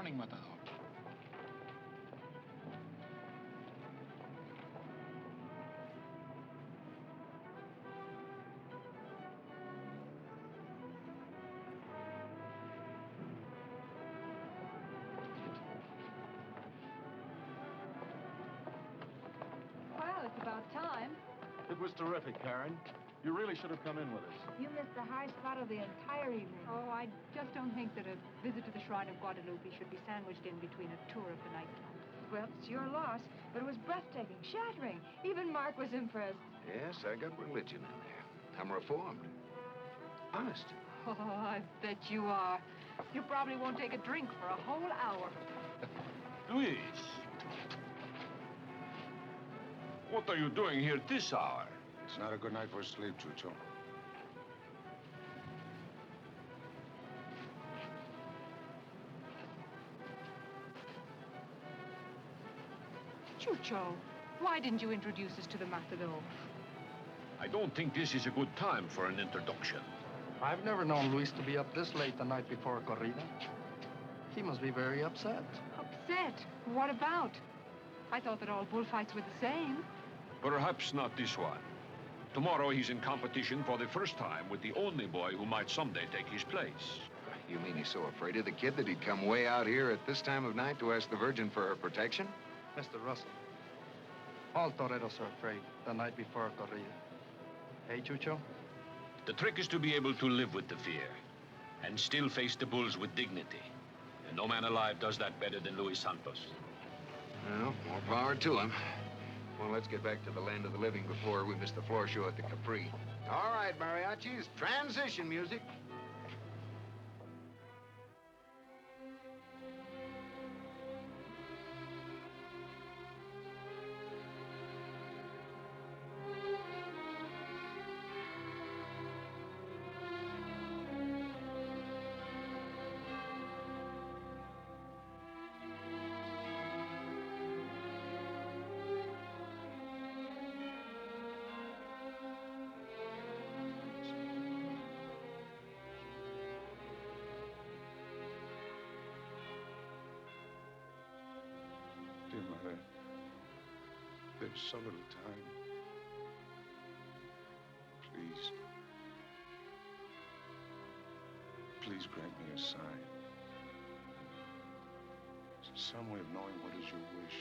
morning, Matador. Well, it's about time. It was terrific, Karen. You really should have come in with us. You missed the high spot of the entire evening. Oh, I just don't think that a visit to the Shrine of Guadalupe should be sandwiched in between a tour of the nightclub. Well, it's your loss, but it was breathtaking, shattering. Even Mark was impressed. Yes, I got religion in there. I'm reformed. Honest. Oh, I bet you are. You probably won't take a drink for a whole hour. Luis. What are you doing here at this hour? It's not a good night for sleep, Chucho. Chucho, why didn't you introduce us to the Matador? I don't think this is a good time for an introduction. I've never known Luis to be up this late the night before a corrida. He must be very upset. Upset? What about? I thought that all bullfights were the same. Perhaps not this one. Tomorrow he's in competition for the first time with the only boy who might someday take his place. You mean he's so afraid of the kid that he'd come way out here at this time of night to ask the Virgin for her protection? Mr. Russell, all toreros are afraid the night before a corrida. Hey, Chucho? The trick is to be able to live with the fear and still face the bulls with dignity. And no man alive does that better than Luis Santos. Well, more power to him. Well, let's get back to the land of the living before we miss the floor show at the Capri. All right, mariachis, transition music. Dear Mother, there's so little time. Please. Please grant me a sign. Some way of knowing what is your wish.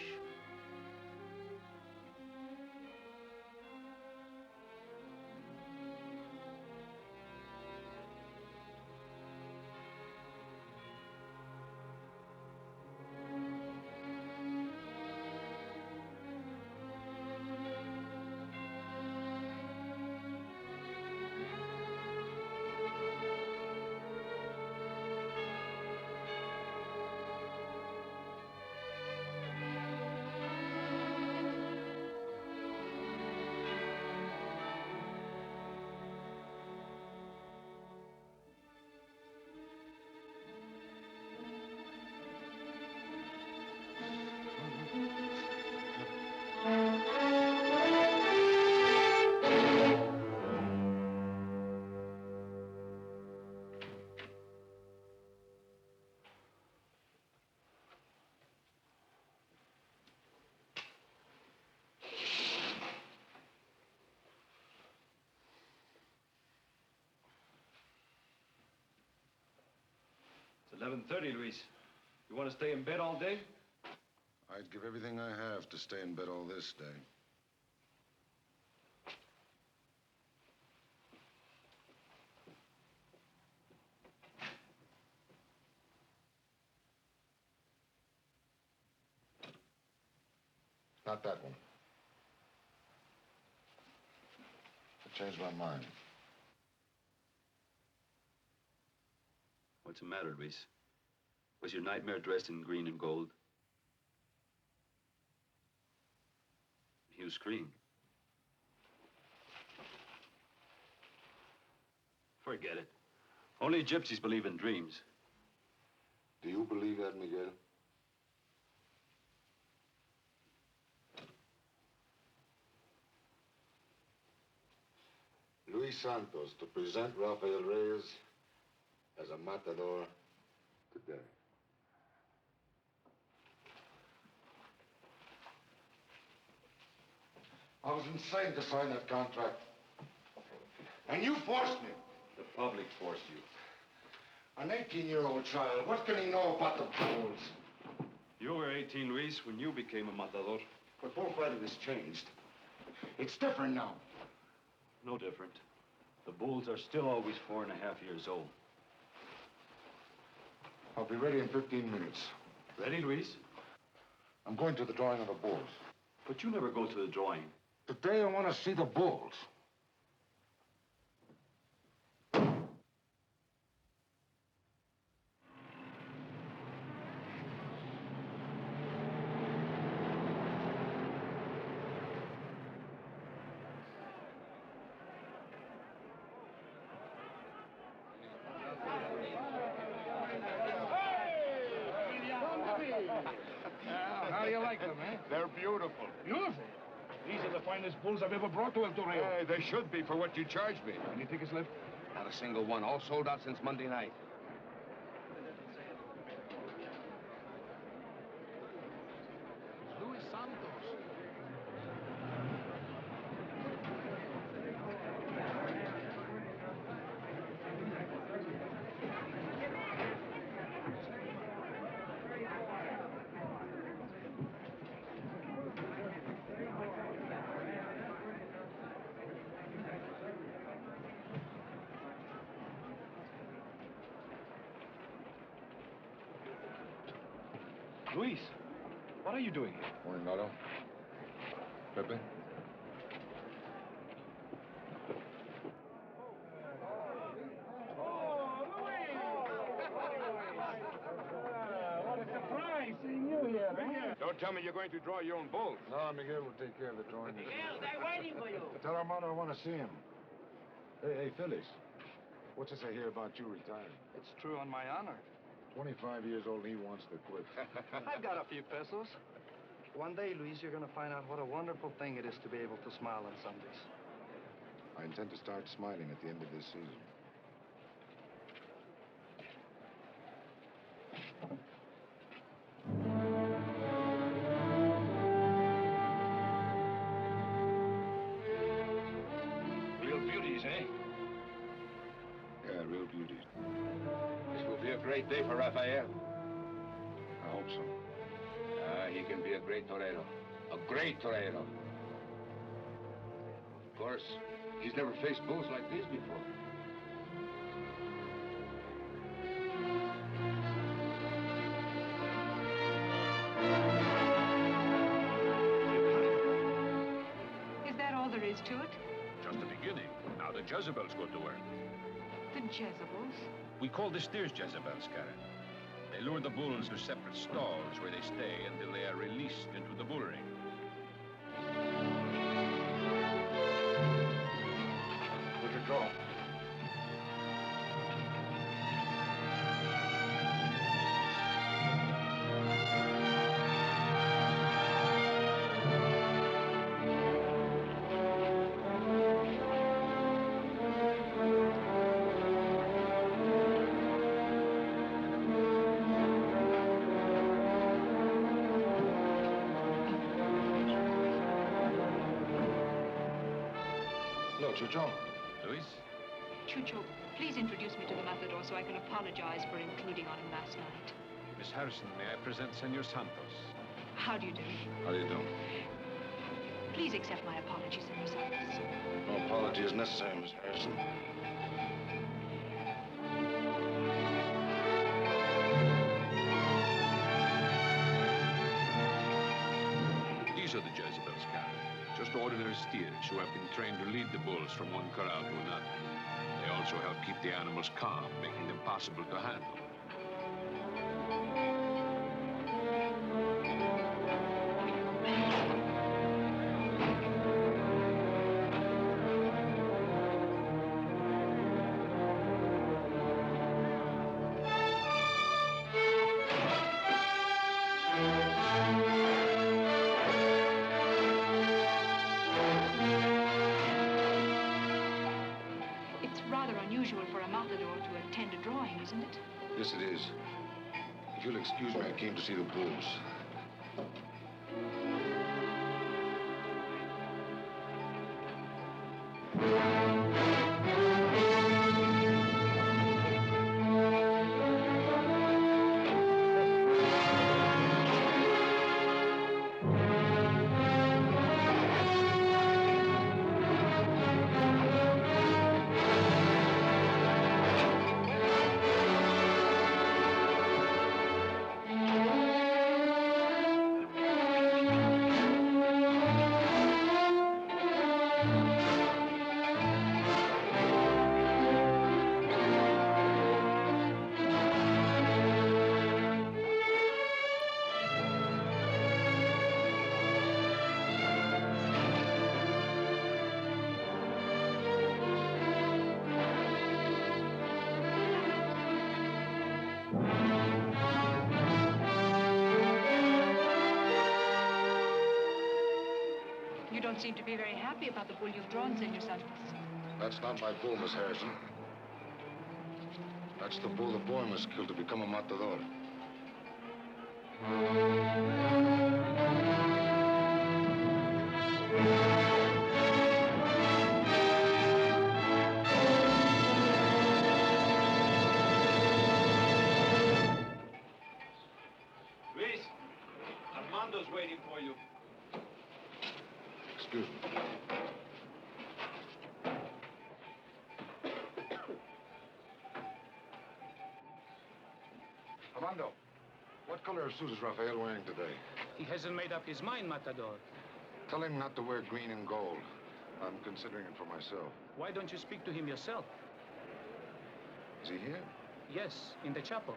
It's 11:30, Luis. You want to stay in bed all day? I'd give everything I have to stay in bed all this day. Not that one. I changed my mind. What's the matter, Luis? Was your nightmare dressed in green and gold? You screamed. Forget it. Only gypsies believe in dreams. Do you believe that, Miguel? Luis Santos to present Rafael Reyes as a matador today. I was insane to sign that contract. And you forced me. The public forced you. An 18-year-old child, what can he know about the bulls? You were 18, Luis, when you became a matador. But bullfighting has changed. It's different now. No different. The bulls are still always 4.5 years old. I'll be ready in 15 minutes. Ready, Luis? I'm going to the drawing of the bulls. But you never go to the drawing. Today I want to see the bulls. How do you like them, eh? They're beautiful. Beautiful. These are the finest bulls I've ever brought to El Toreo. Hey, they should be for what you charged me. Any tickets left? Not a single one. All sold out since Monday night. Luis Santos. Luis, what are you doing here? Morning, Otto. Pepe? What a surprise seeing you here, eh? Don't tell me you're going to draw your own bulls. No, Miguel will take care of the drawing. Miguel, they're waiting for you. Tell Armando I want to see him. Hey, Phyllis. What's this I hear about you retiring? It's true on my honor. 25 years old and he wants to quit. I've got a few pesos. One day, Luis, you're going to find out what a wonderful thing it is to be able to smile on Sundays. I intend to start smiling at the end of this season. Real beauties, eh? Yeah, real beauties. This will be a great day for Rafael. I hope so. He can be a great torero. A great torero. Of course, he's never faced bulls like these before. Is that all there is to it? Just the beginning. Now the Jezebels go to work. The Jezebels? We call the steers Jezebels, Karen. They lure the bulls to separate stalls where they stay until they are released into the bull ring. We could go. Hello, Chucho. Luis? Chucho, please introduce me to the Matador so I can apologize for intruding on him last night. Miss Harrison, may I present Senor Santos? How do you do? How do you do? Please accept my apologies, Senor Santos. No apology is necessary, Miss Harrison. These are the Jezebels, Karen. Just ordinary steers who have been trained to lead the bulls from one corral to another. They also help keep the animals calm, making them possible to handle. It's rather unusual for a Matador to attend a drawing, isn't it? Yes, it is. If you'll excuse me, I came to see the bulls. don't seem to be very happy about the bull you've drawn, Senor Santos. That's not my bull, Miss Harrison. That's the bull the boy must kill to become a matador. Luis, Armando's waiting for you. Excuse me. Armando, what color of suit is Rafael wearing today? He hasn't made up his mind, Matador. Tell him not to wear green and gold. I'm considering it for myself. Why don't you speak to him yourself? Is he here? Yes, in the chapel.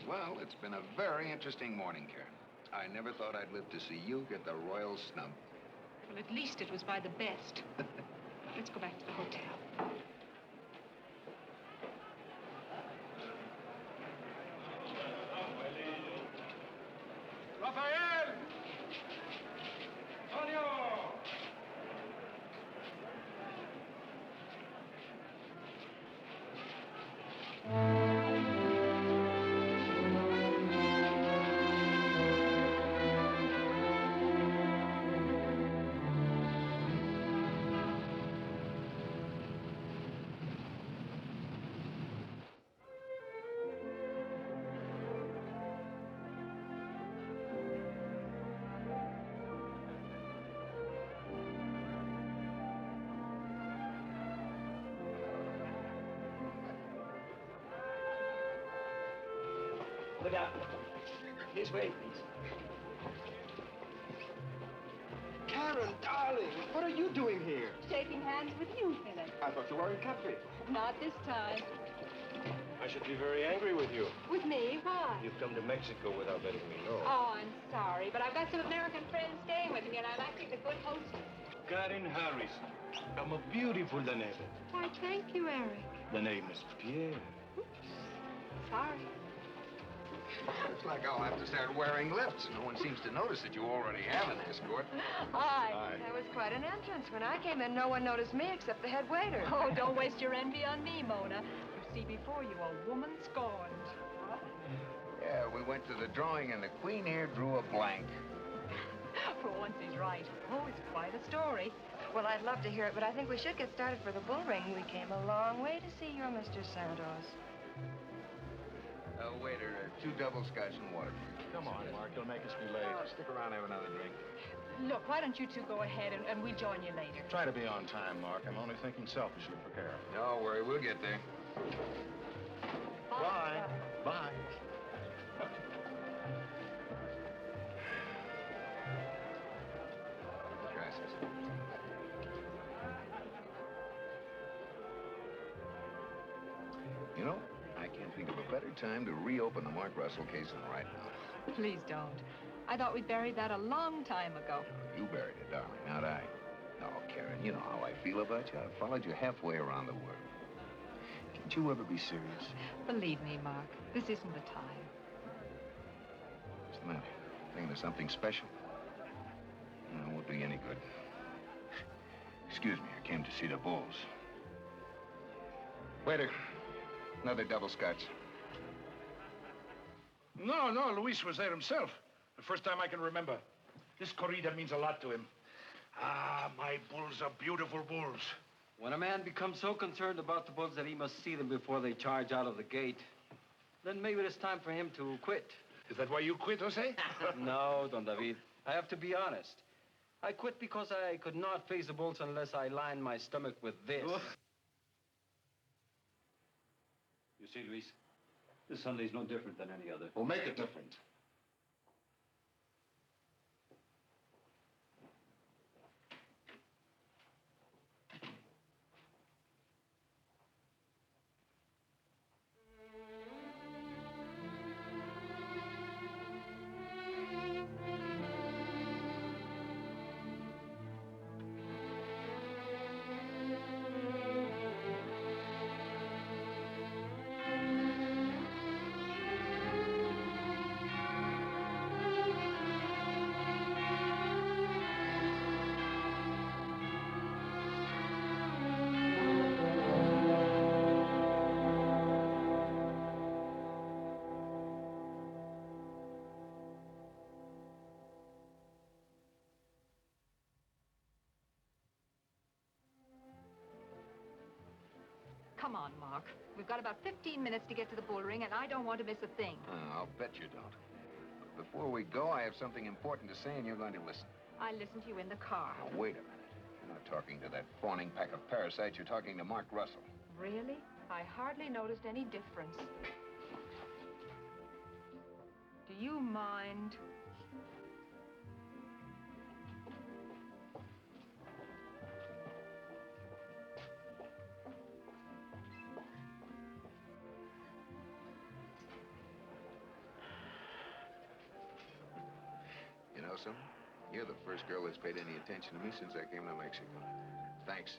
Well, it's been a very interesting morning, Karen. I never thought I'd live to see you get the royal snub. Well, at least it was by the best. Let's go back to the hotel. Rafael! Antonio! Look out. This way, please. Karen, darling, what are you doing here? Shaking hands with you, Philip. I thought you were in Capri. Not this time. I should be very angry with you. With me? Why? You've come to Mexico without letting me know. Oh, I'm sorry, but I've got some American friends staying with me, and I like to be a good hostess. Karen Harris. I'm a beautiful danebe. Why, thank you, Eric. The name is Pierre. Sorry. Looks like I'll have to start wearing lifts. No one seems to notice that you already have an escort. Hi. Hi. That was quite an entrance. When I came in, no one noticed me except the head waiter. Oh, don't waste your envy on me, Mona. You see before you a woman scorned. Yeah, we went to the drawing and the queen here drew a blank. For once he's right. Oh, it's quite a story. Well, I'd love to hear it, but I think we should get started for the bull ring. We came a long way to see your Mr. Santos. Waiter, 2 double scotch and water, please. Come on, Mark. Don't make us be late. Stick around, have another drink. Look, why don't you two go ahead and we'll join you later. Try to be on time, Mark. I'm only thinking selfishly for Karen. Don't worry, we'll get there. Bye. Bye. Gracias. You know, I can't think of a better time to reopen the Mark Russell case than right now. Please don't. I thought we buried that a long time ago. You buried it, darling, not I. No, Karen, you know how I feel about you. I've followed you halfway around the world. Can't you ever be serious? Believe me, Mark, this isn't the time. What's the matter? Thinking of something special? No, it won't do you any good. Excuse me, I came to see the bulls. Waiter, another double scotch. No, Luis was there himself. The first time I can remember. This corrida means a lot to him. Ah, my bulls are beautiful bulls. When a man becomes so concerned about the bulls that he must see them before they charge out of the gate, then maybe it's time for him to quit. Is that why you quit, Jose? No, Don David. I have to be honest. I quit because I could not face the bulls unless I lined my stomach with this. You see, Luis, this Sunday's no different than any other. Well, make it different. Come on, Mark. We've got about 15 minutes to get to the bull ring, and I don't want to miss a thing. I'll bet you don't. Before we go, I have something important to say, and you're going to listen. I listened to you in the car. Now, wait a minute. You're not talking to that fawning pack of parasites. You're talking to Mark Russell. Really? I hardly noticed any difference. Do you mind? You know something? You're the first girl that's paid any attention to me since I came to Mexico. Thanks.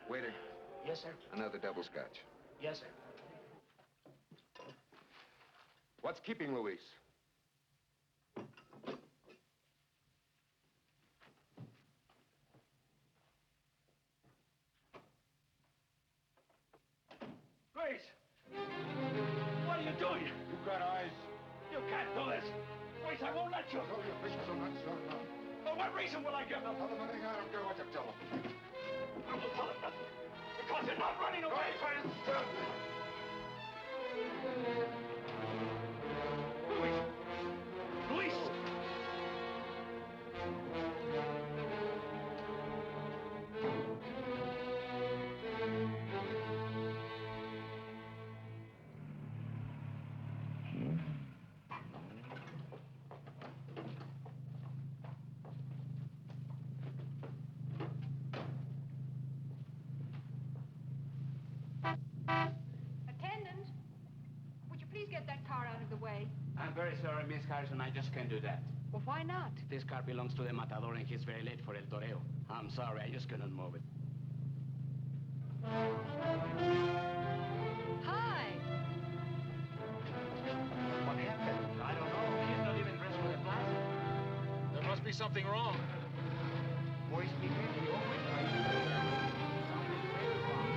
Waiter. Yes, sir. Another double scotch. Yes, sir. What's keeping Luis? Grace! What are you doing? You got eyes. You can't do this. Grace, I won't let you. Tell your business or not, sir. No. For what reason will I give them? Tell them anything. I don't care what you tell them. I will tell them nothing. Because you're not running away. Luis! Luis! Attendant, would you please get that car out of the way? I'm very sorry, Miss Harrison. I just can't do that. Well, why not? This car belongs to the Matador, and he's very late for El Toreo. I'm sorry. I just couldn't move it. Hi. What happened? I don't know. He's not even dressed for the plaza. There must be something wrong. Boys, be careful. He always tries to do that. Something very wrong.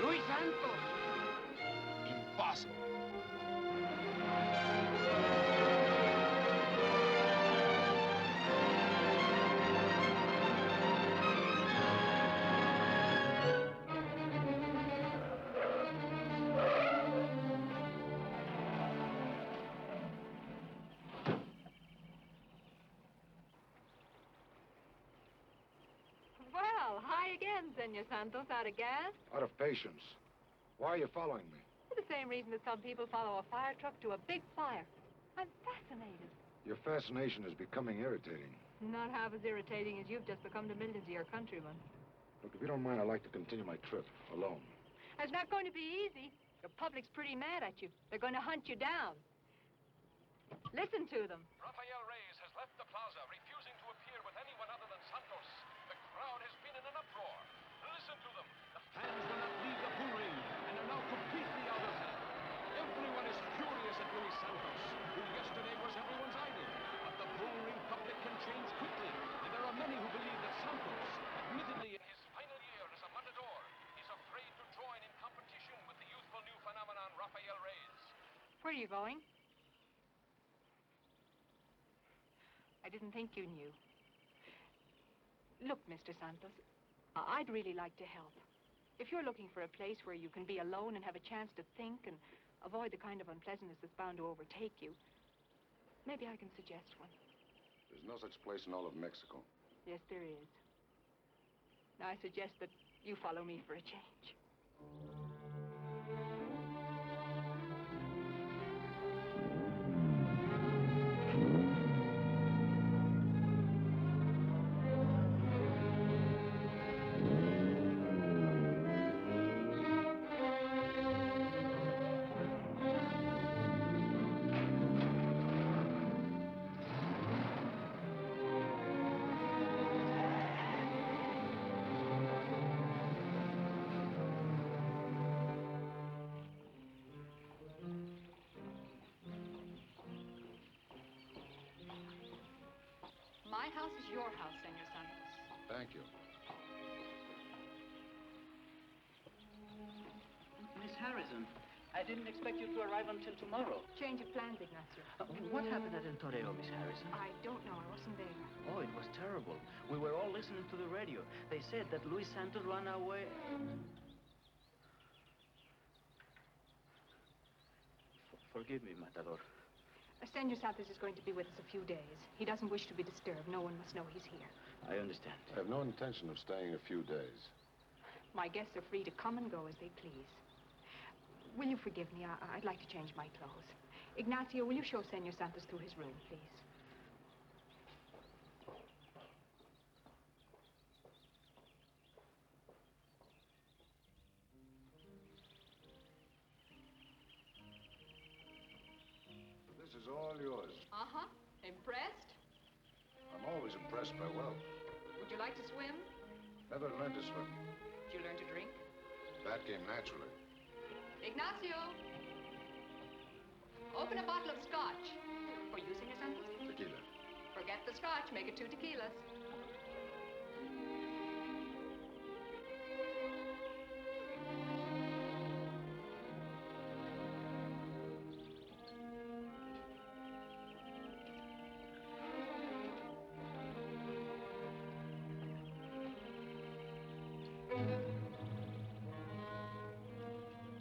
Luis Santos! Impossible. Well, hi again, Senor Santos. Out of gas? Out of patience. Why are you following me? For the same reason that some people follow a fire truck to a big fire. I'm fascinated. Your fascination is becoming irritating. Not half as irritating as you've just become to millions of your countrymen. Look, if you don't mind, I'd like to continue my trip alone. It's not going to be easy. The public's pretty mad at you. They're going to hunt you down. Let's Listen to them. Rafael Reyes has left the plaza, refusing to appear with anyone other than Santos. The crowd has been in an uproar. Listen to them. The fans will not leave the bull ring and are now completely out of hand. Everyone is furious at Luis Santos, who yesterday was everyone's idol. But the bull ring public can change quickly, and there are many who believe that Santos, admittedly in his final year as a Matador, is afraid to join in competition with the youthful new phenomenon Rafael Reyes. Where are you going? I didn't think you knew. Look, Mr. Santos, I'd really like to help. If you're looking for a place where you can be alone and have a chance to think and avoid the kind of unpleasantness that's bound to overtake you, maybe I can suggest one. There's no such place in all of Mexico. Yes, there is. Now, I suggest that you follow me for a change. My house is your house, Senor Santos. Thank you. Miss Harrison, I didn't expect you to arrive until tomorrow. Change of plans, Ignacio. What happened at El Toreo, Miss Harrison? I don't know. I wasn't there. Oh, it was terrible. We were all listening to the radio. They said that Luis Santos ran away. Forgive me, Matador. Senor Santos is going to be with us a few days. He doesn't wish to be disturbed. No one must know he's here. I understand. I have no intention of staying a few days. My guests are free to come and go as they please. Will you forgive me? I'd like to change my clothes. Ignacio, will you show Senor Santos through his room, please? This is all yours. Uh-huh. Impressed? I'm always impressed by wealth. Would you like to swim? Never learned to swim. Did you learn to drink? That came naturally. Ignacio! Open a bottle of scotch. For you, Senor Santos? Tequila. Forget the scotch. Make it 2 tequilas.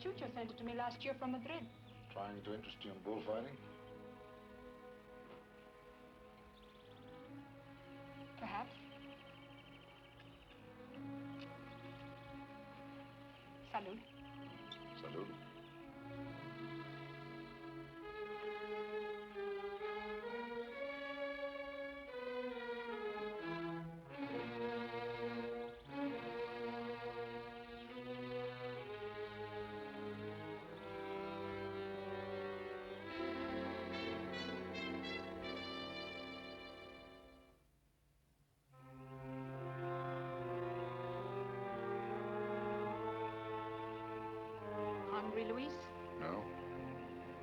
Chucho sent it to me last year from Madrid. Trying to interest you in bullfighting? Perhaps. Salud. Salud. Hungry, Luis? No.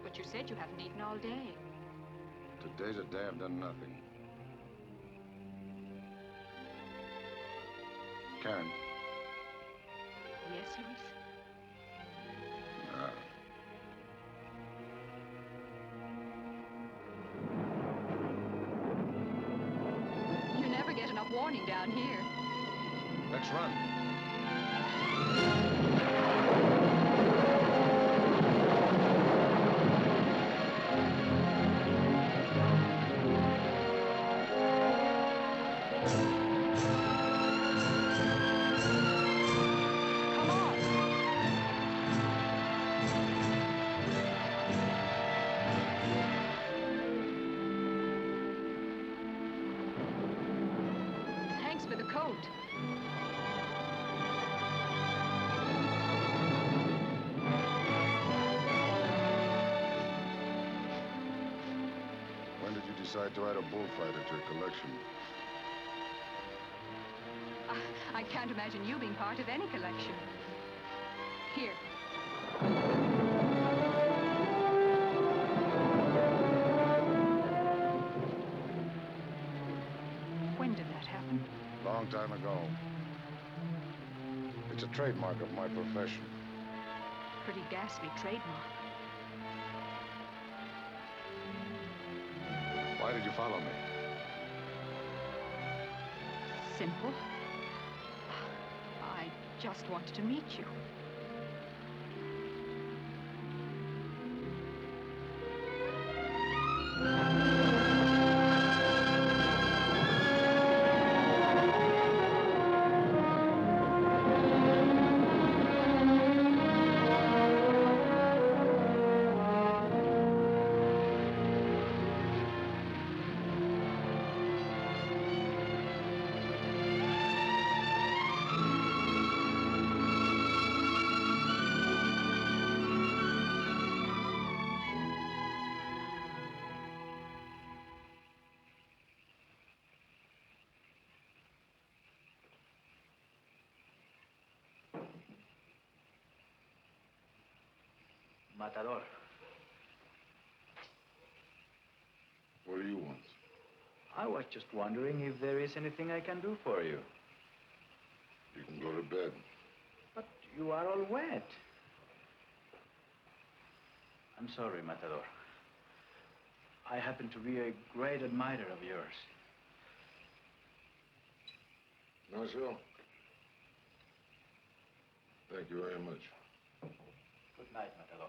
But you said you haven't eaten all day. Today's a day I've done nothing. Karen. Yes, Luis? You never get enough warning down here. Let's run. Thanks for the coat. decide to add a bullfighter to your collection? I can't imagine you being part of any collection. Here. When did that happen? Long time ago. It's a trademark of my profession. Pretty ghastly trademark. Why did you follow me? Simple. I just wanted to meet you. Matador. What do you want? I was just wondering if there is anything I can do for you. You can go to bed. But you are all wet. I'm sorry, Matador. I happen to be a great admirer of yours. No, sure. Thank you very much. Good night, Matador.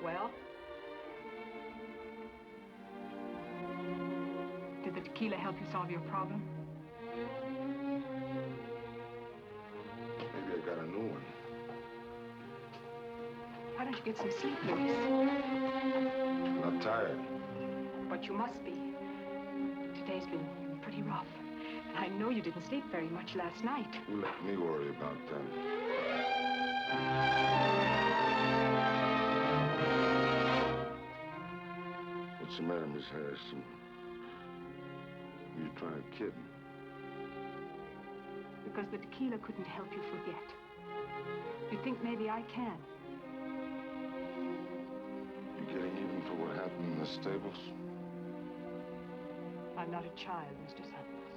Well? Did the tequila help you solve your problem? Maybe I got a new one. Why don't you get some sleep, Luis? I'm not tired. But you must be. Today's been pretty rough. And I know you didn't sleep very much last night. You let me worry about that. What's the matter, Miss Harrison? You trying to kid me? Because the tequila couldn't help you forget. You think maybe I can. You getting even for what happened in the stables? I'm not a child, Mr. Santos.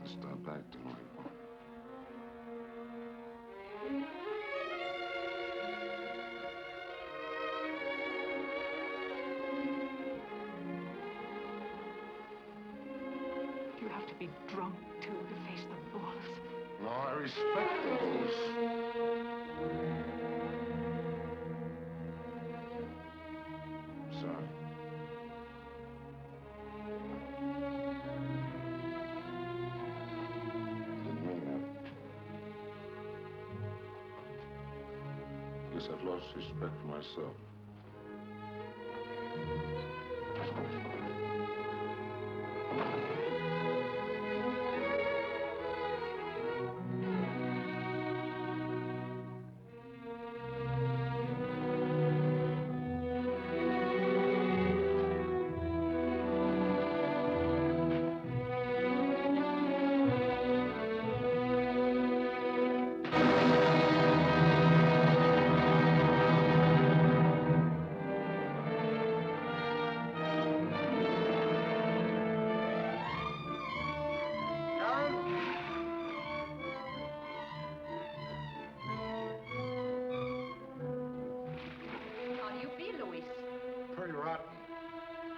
Let's stop acting like one. You have to be drunk, too, to face the bulls. No, I respect the bulls. Sorry. Didn't mean that. Guess I've lost respect for myself.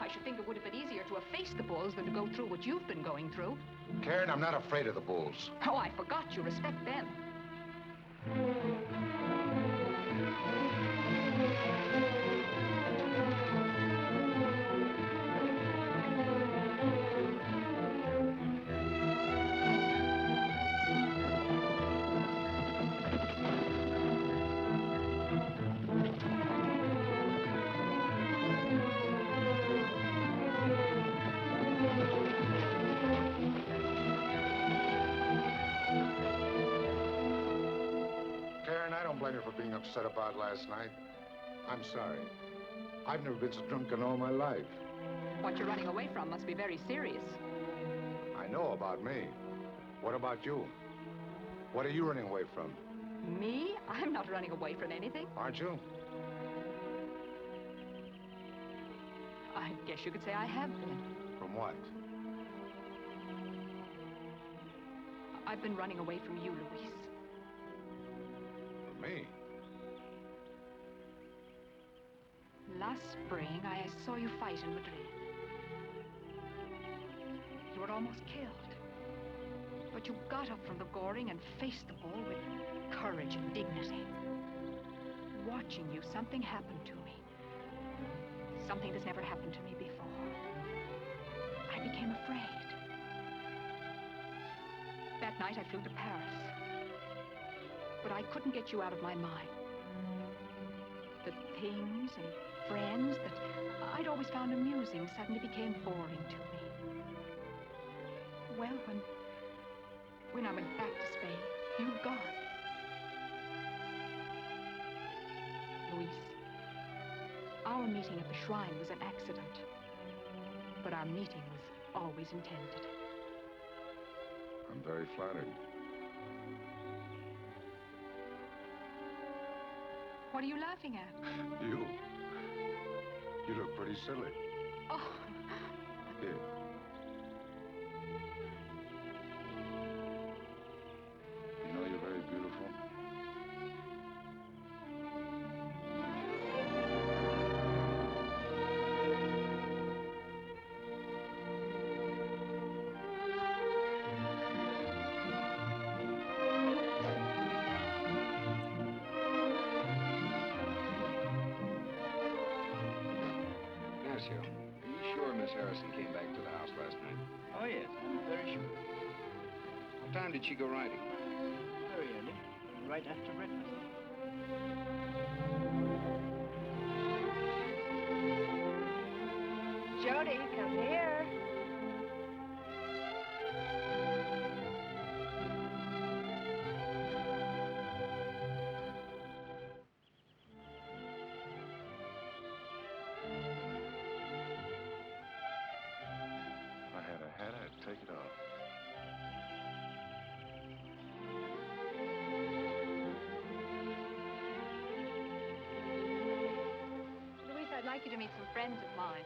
I should think it would have been easier to have faced the bulls than to go through what you've been going through. Karen, I'm not afraid of the bulls. Oh, I forgot you respect them. Karen, I don't blame you for being upset about last night. I'm sorry. I've never been so drunk in all my life. What you're running away from must be very serious. I know about me. What about you? What are you running away from? Me? I'm not running away from anything. Aren't you? I guess you could say I have been. From what? I've been running away from you, Luis. From me? Last spring, I saw you fight in Madrid. You were almost killed. But you got up from the goring and faced the bull with courage and dignity. Watching you, something happened to me. Something that's never happened to me before. I became afraid. That night, I flew to Paris. But I couldn't get you out of my mind. The things and friends that I'd always found amusing suddenly became boring to me. Well, when I went back to Spain, you'd gone. Luis, our meeting at the shrine was an accident. But our meeting was always intended. I'm very flattered. What are you laughing at? You. You look pretty silly. Oh. Here. You know you're very beautiful. Are you sure Miss Harrison came back to the house last night? Oh, yes, I'm very sure. What time did she go riding? Very early, right after breakfast. Jody, come here. If I had a hat, I'd take it off. Luis, I'd like you to meet some friends of mine.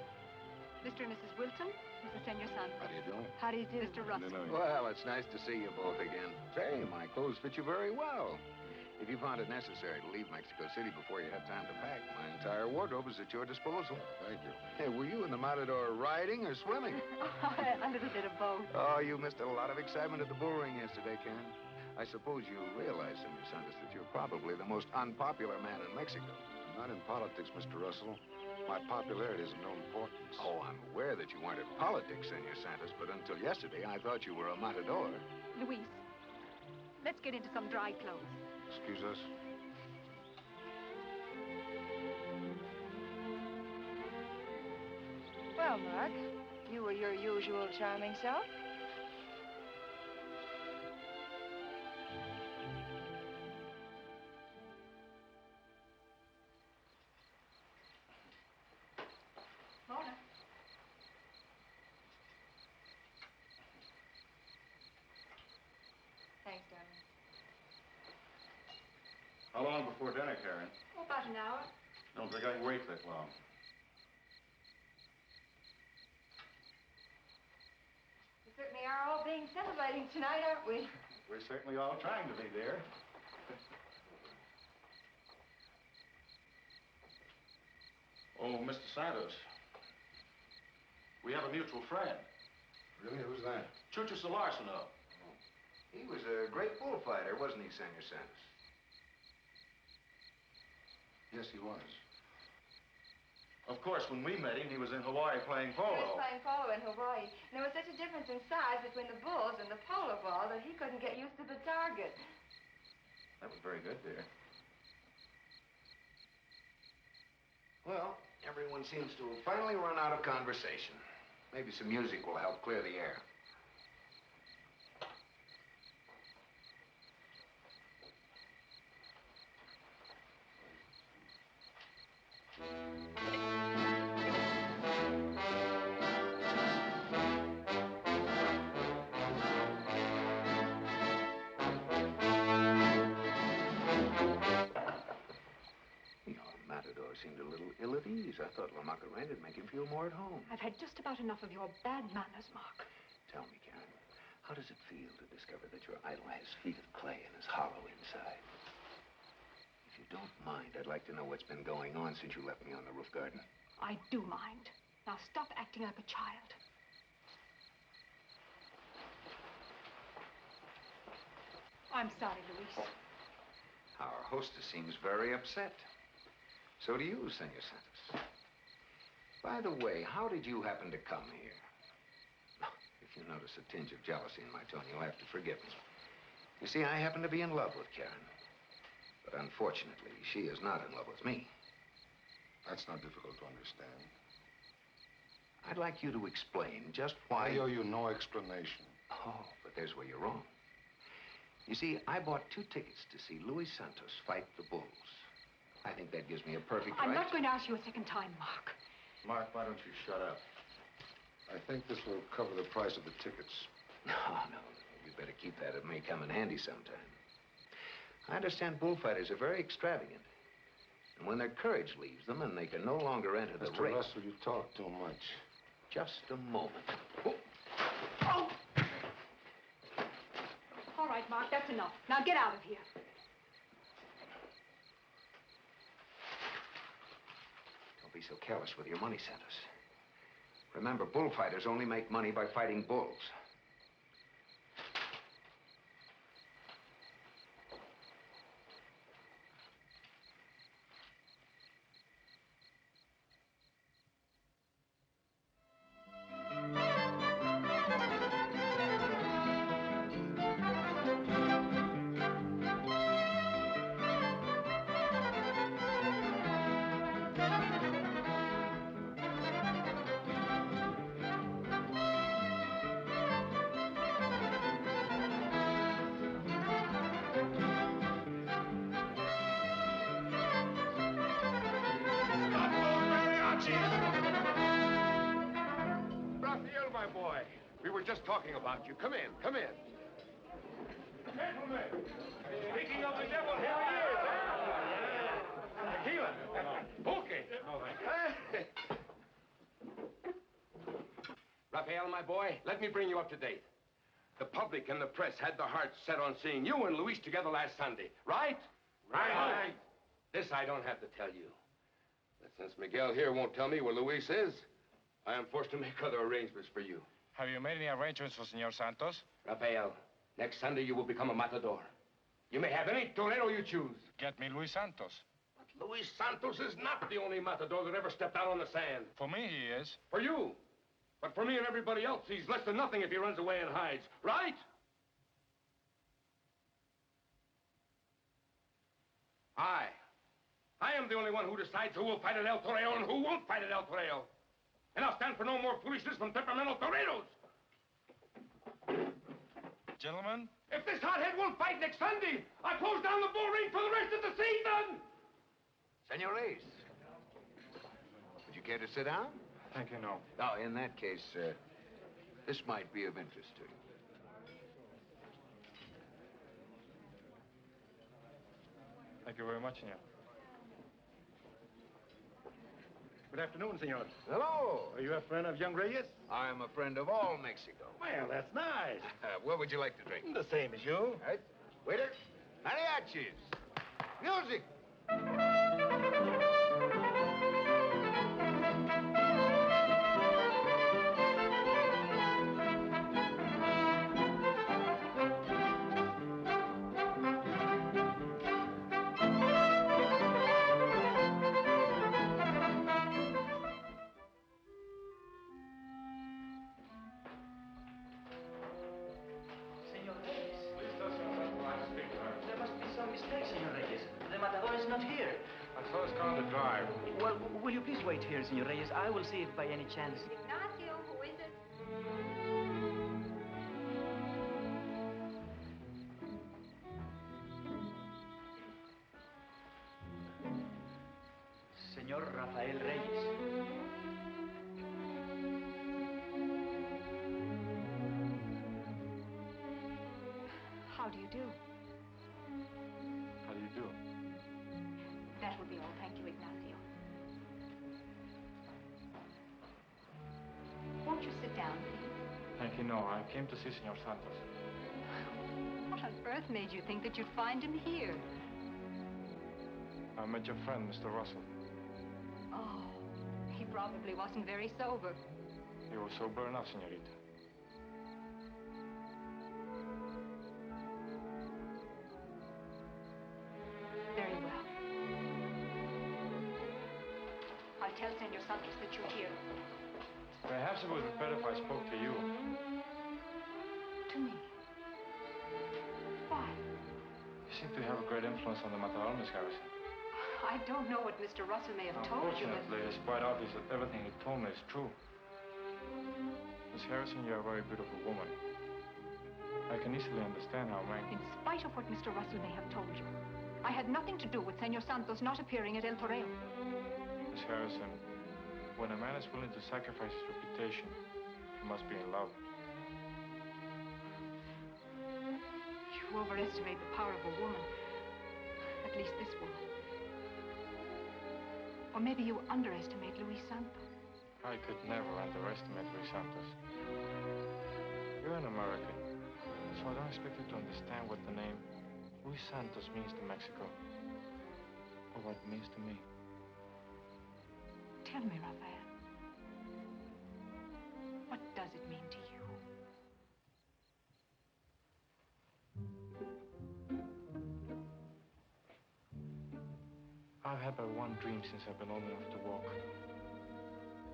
Mr. and Mrs. Wilton, Mrs. Senor Santos. How do you do? How do you do? Mr. Russell. Well, it's nice to see you both again. Say, my clothes fit you very well. If you found it necessary to leave Mexico City before you had time to pack, my entire wardrobe is at your disposal. Thank you. Hey, were you in the Matador riding or swimming? A little bit of both. Oh, you missed a lot of excitement at the bull ring yesterday, Karen. I suppose you realize, Senor Santos, that you're probably the most unpopular man in Mexico. I'm not in politics, Mr. Russell. My popularity is of no importance. Oh, I'm aware that you weren't in politics, Senor Santos, but until yesterday, I thought you were a matador. Luis, let's get into some dry clothes. Excuse us. Well, Mark, you were your usual charming self. Mona. Thanks, darling. How long before dinner, Karen? Oh, about an hour. Don't think I can wait that long. We certainly are all being celebrating tonight, aren't we? We're certainly all trying to be there. Oh, Mr. Santos. We have a mutual friend. Really? Who's that? Chucho Solarsino. He was a great bullfighter, wasn't he, Senor Santos? Yes, he was. Of course, when we met him, he was in Hawaii playing He was polo. playing polo in Hawaii. And there was such a difference in size between the bulls and the polo ball that he couldn't get used to the target. That was very good, dear. Well, everyone seems to have finally run out of conversation. Maybe some music will help clear the air. Matador seemed a little ill at ease. I thought La Macarena would make him feel more at home. I've had just about enough of your bad manners, Mark. Tell me, Karen, how does it feel to discover that your idol has feet of clay and is hollow inside? If you don't mind, I'd like to know what's been going on since you left me on the roof garden. I do mind. Now stop acting like a child. I'm sorry, Luis. Our hostess seems very upset. So do you, Senor Santos. By the way, how did you happen to come here? If you notice a tinge of jealousy in my tone, you'll have to forgive me. You see, I happen to be in love with Karen. But unfortunately, she is not in love with me. That's not difficult to understand. I'd like you to explain just why... I owe you no explanation. Oh, but there's where you're wrong. You see, I bought 2 tickets to see Luis Santos fight the bulls. I think that gives me a perfect right. I'm not going to ask you a second time, Mark. Mark, why don't you shut up? I think this will cover the price of the tickets. No. You'd better keep that. It may come in handy sometime. I understand bullfighters are very extravagant. And when their courage leaves them and they can no longer enter the ring... Mr. Russell, you talk too much. Just a moment. Oh! All right, Mark, that's enough. Now get out of here. Don't be so careless with your money, Santos. Remember, bullfighters only make money by fighting bulls. Raphael, my boy, we were just talking about you. Come in, come in. Gentlemen, speaking of the devil, here he is. Tequila. Pulque. Raphael, my boy, let me bring you up to date. The public and the press had their hearts set on seeing you and Luis together last Sunday, right? Right. This I don't have to tell you. But since Miguel here won't tell me where Luis is, I am forced to make other arrangements for you. Have you made any arrangements for Senor Santos? Raphael, next Sunday you will become a matador. You may have any torero you choose. Get me Luis Santos. But Luis Santos is not the only matador that ever stepped out on the sand. For me, he is. For you. But for me and everybody else, he's less than nothing if he runs away and hides. Right? I am the only one who decides who will fight at El Toreo and who won't fight at El Toreo. And I'll stand for no more foolishness from temperamental toreros. Gentlemen? If this hothead won't fight next Sunday, I close down the bull ring for the rest of the season! Senor Luis, would you care to sit down? Thank you, no. Oh, in that case, this might be of interest to you. Thank you very much, senor. Good afternoon, senor. Hello. Are you a friend of young Reyes? I'm a friend of all Mexico. Well, that's nice. What would you like to drink? The same as you. Right. Waiter, mariachis. Music. not here. I saw his car on the drive. Well, will you please wait here, Senor Reyes? I will see if by any chance... Ignacio, who is it? Senor Rafael Reyes. How do you do? How do you do? That will be all. Thank you, Ignacio. Won't you sit down, please? Thank you, no. I came to see Senor Santos. What on earth made you think that you'd find him here? I met your friend, Mr. Russell. Oh, he probably wasn't very sober. He was sober enough, senorita. Very well. I'll tell Senor Santos that you're here. Perhaps it would be better if I spoke to you. To me? Why? You seem to have a great influence on the Matador, Miss Harrison. I don't know what Mr. Russell may have told you, but... Unfortunately, it's quite obvious that everything he told me is true. Miss Harrison, you're a very beautiful woman. I can easily understand how a man... In spite of what Mr. Russell may have told you, I had nothing to do with Senor Santos not appearing at El Toreo. Miss Harrison, when a man is willing to sacrifice his reputation, he must be in love. You overestimate the power of a woman. At least this woman. Or maybe you underestimate Luis Santos. I could never underestimate Luis Santos. You're an American, so I don't expect you to understand what the name Luis Santos means to Mexico, or what it means to me. Tell me, Rafael. What does it mean to you? I've had but one dream since I've been old enough to walk.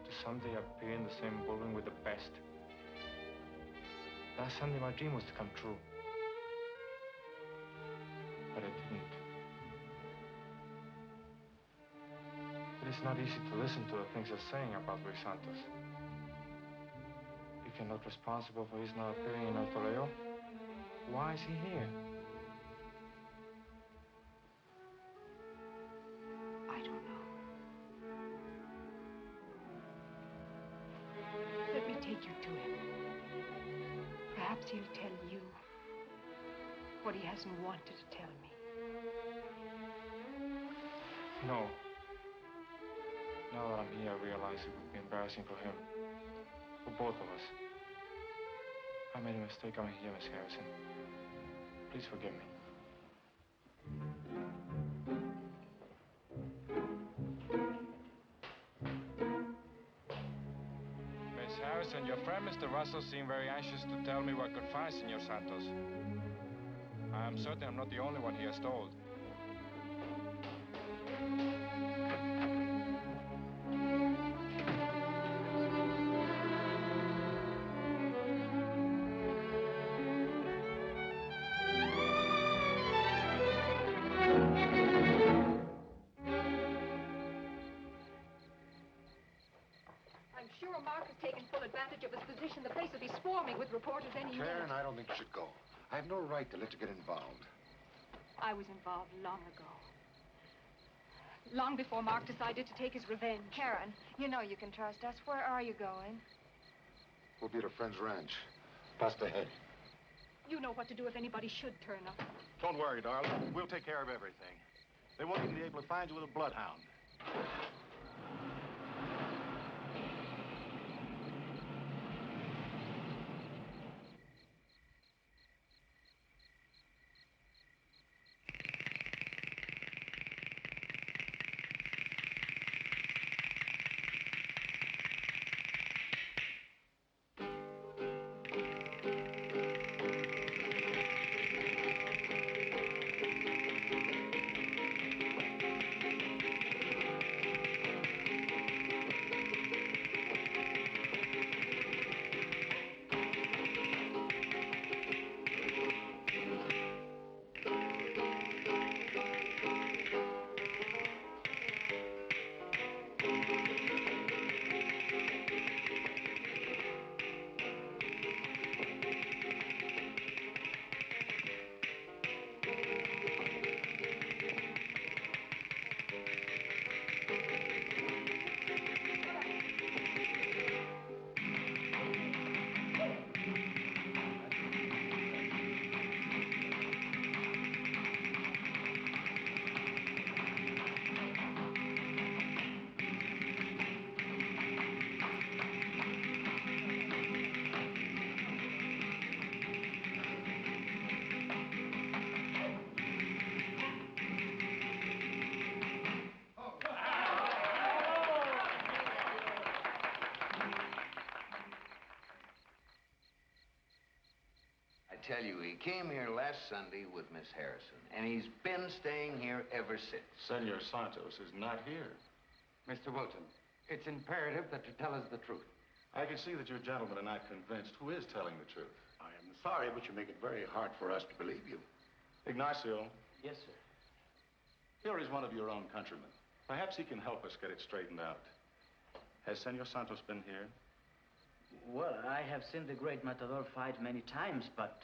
To someday appear in the same building with the best. Last Sunday, my dream was to come true. But it didn't. It is not easy to listen to the things they're saying about Luis Santos. If you're not responsible for his not appearing in El Toreo, why is he here? I don't know. Let me take you to him. Perhaps he'll tell you what he hasn't wanted to tell me. No. Now that I'm here, I realize it would be embarrassing for him. For both of us. I made a mistake coming here, Miss Harrison. Please forgive me. Miss Harrison, your friend, Mr. Russell, seemed very anxious to tell me where I could find Senor Santos. I'm certain I'm not the only one he has told. I'm sure Mark has taken full advantage of his position. The place will be swarming with reporters any minute. Karen, I don't think you should go. I have no right to let you get involved. I was involved long ago. Long before Mark decided to take his revenge. Karen, you know you can trust us. Where are you going? We'll be at a friend's ranch. Past ahead. You know what to do if anybody should turn up. Don't worry, darling. We'll take care of everything. They won't even be able to find you with a bloodhound. tell you, he came here last Sunday with Miss Harrison, and he's been staying here ever since. Senor Santos is not here. Mr. Wilton, it's imperative that you tell us the truth. I can see that you gentlemen are not convinced. Who is telling the truth? I am sorry, but you make it very hard for us to believe you. Ignacio, Yes, sir. here is one of your own countrymen. Perhaps he can help us get it straightened out. Has Senor Santos been here? Well, I have seen the great Matador fight many times, but,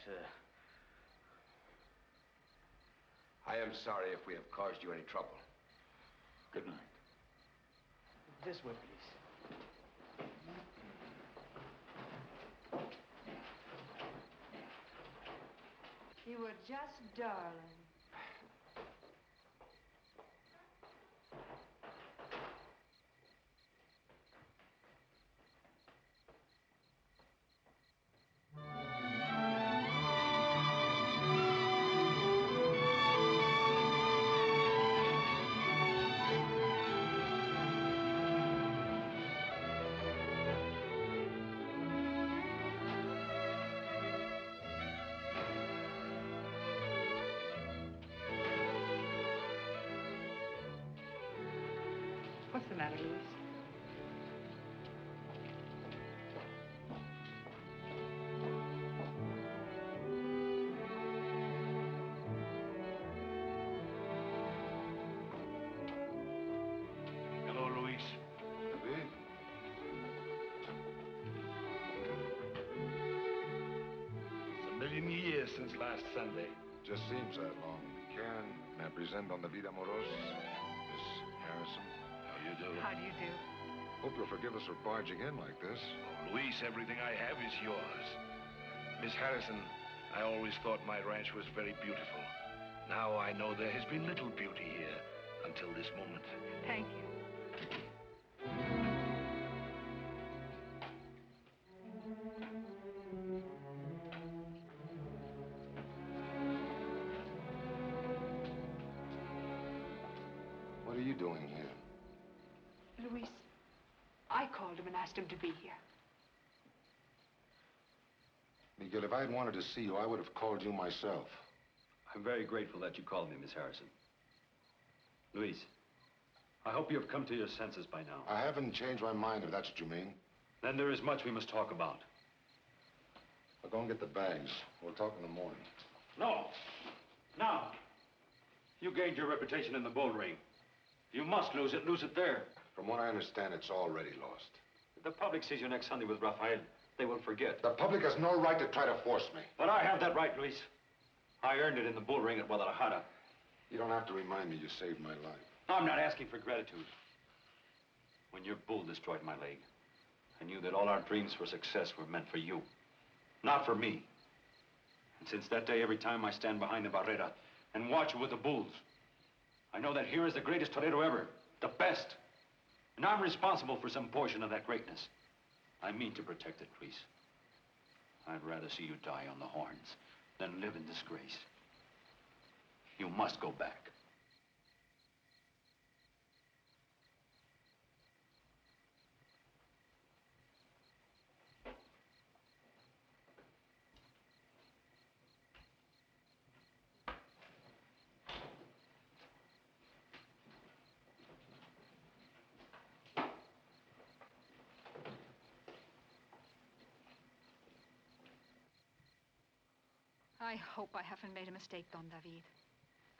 I am sorry if we have caused you any trouble. Good night. This way, please. You were just darling. What's the matter, Luis? Hello, Luis. David? It's a million years since last Sunday. Just seems that long. Karen, me present on the vida amorosa, Miss Harrison. How you do? How do you do? Hope you'll forgive us for barging in like this. Oh, Luis, everything I have is yours. Miss Harrison, I always thought my ranch was very beautiful. Now I know there has been little beauty here until this moment. Thank you. What are you doing here? Luis, I called him and asked him to be here. Miguel, if I had wanted to see you, I would have called you myself. I'm very grateful that you called me, Miss Harrison. Luis, I hope you have come to your senses by now. I haven't changed my mind, if that's what you mean. Then there is much we must talk about. I'll go and get the bags. We'll talk in the morning. No. Now. You gained your reputation in the bull ring. You must lose it there. From what I understand, it's already lost. If the public sees you next Sunday with Rafael, they will forget. The public has no right to try to force me. But I have that right, Luis. I earned it in the bull ring at Guadalajara. You don't have to remind me you saved my life. I'm not asking for gratitude. When your bull destroyed my leg, I knew that all our dreams for success were meant for you, not for me. And since that day, every time I stand behind the barrera and watch you with the bulls, I know that here is the greatest torero ever, the best. And I'm responsible for some portion of that greatness. I mean to protect it, Luis. I'd rather see you die on the horns than live in disgrace. You must go back. I hope I haven't made a mistake, Don David,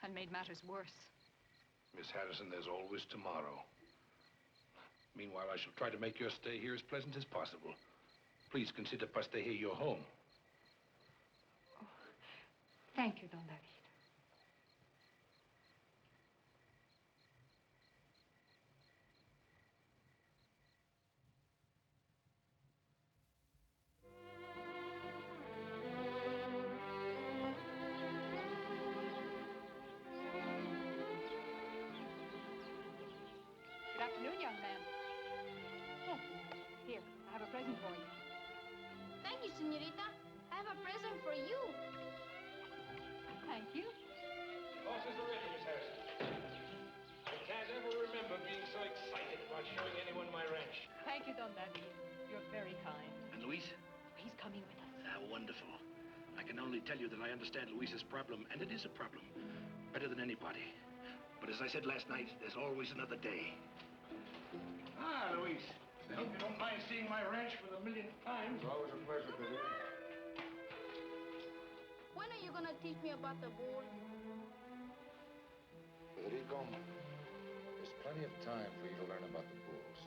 and made matters worse. Miss Harrison, there's always tomorrow. Meanwhile, I shall try to make your stay here as pleasant as possible. Please consider Pasteje your home. Oh, thank you, Don David. Good afternoon, young man. Oh, here, I have a present for you. Thank you, senorita. I have a present for you. Thank you. Horses are ready, Miss Harrison. I can't ever remember being so excited about showing anyone my ranch. Thank you, Don David. You're very kind. And Luis? He's coming with us. Ah, wonderful. I can can only tell you that I understand Luis's problem, and it is a problem, better than anybody. But as I said last night, there's always another day. Ah, Luis. I hope you don't mind seeing my ranch for the millionth time. It's always a pleasure, Billy. When are you gonna teach me about the bull? Federico, there's plenty of time for you to learn about the bulls.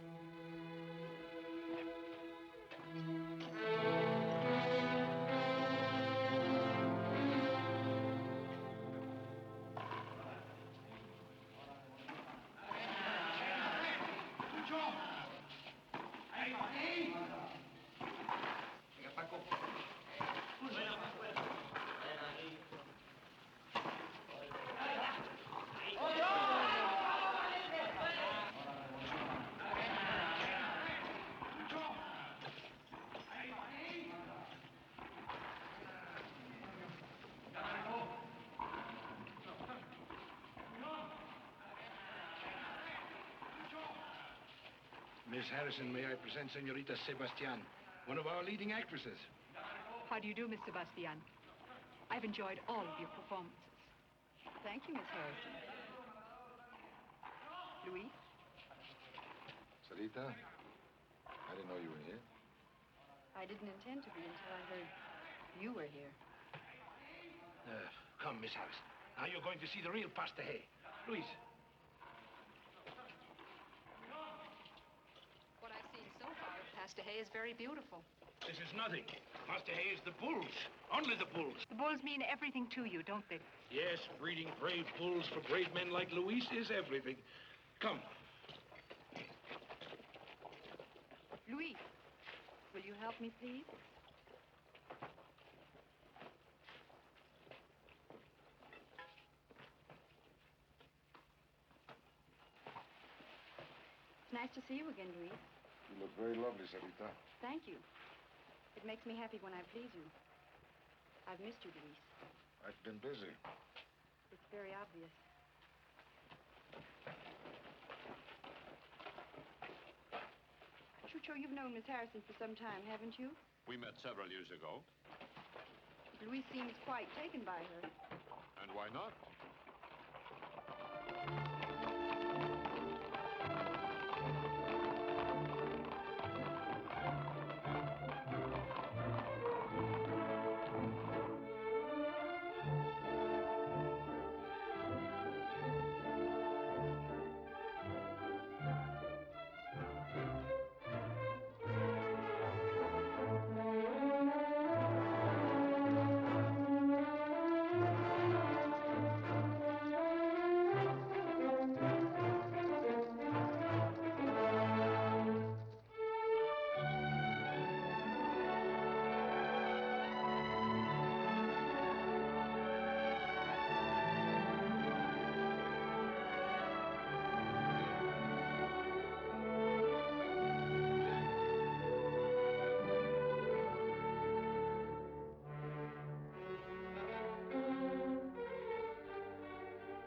Miss Harrison, may I present Senorita Sebastian, one of our leading actresses. How do you do, Miss Sebastian? I've enjoyed all of your performances. Thank you, Miss Harrison. Louis? Sarita, I didn't know you were here. I didn't intend to be until I heard you were here. Come, Miss Harrison. Now you're going to see the real pasteje. Luis. What I've seen so far of pasteje is very beautiful. This is nothing. Pasteje is the bulls. Only the bulls. The bulls mean everything to you, don't they? Yes, breeding brave bulls for brave men like Luis is everything. Come. Louis, will you help me, please? It's nice to see you again, Louis. You look very lovely, Sarita. Thank you. It makes me happy when I please you. I've missed you, Luis. I've been busy. It's very obvious. Chucho, you've known Miss Harrison for some time, haven't you? We met several years ago. Luis seems quite taken by her. And why not?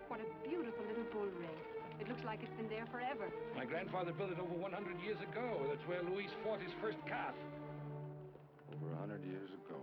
What a beautiful little bull ring. It looks like it's been there forever. My grandfather built it over 100 years ago. That's where Luis fought his first calf. Over 100 years ago.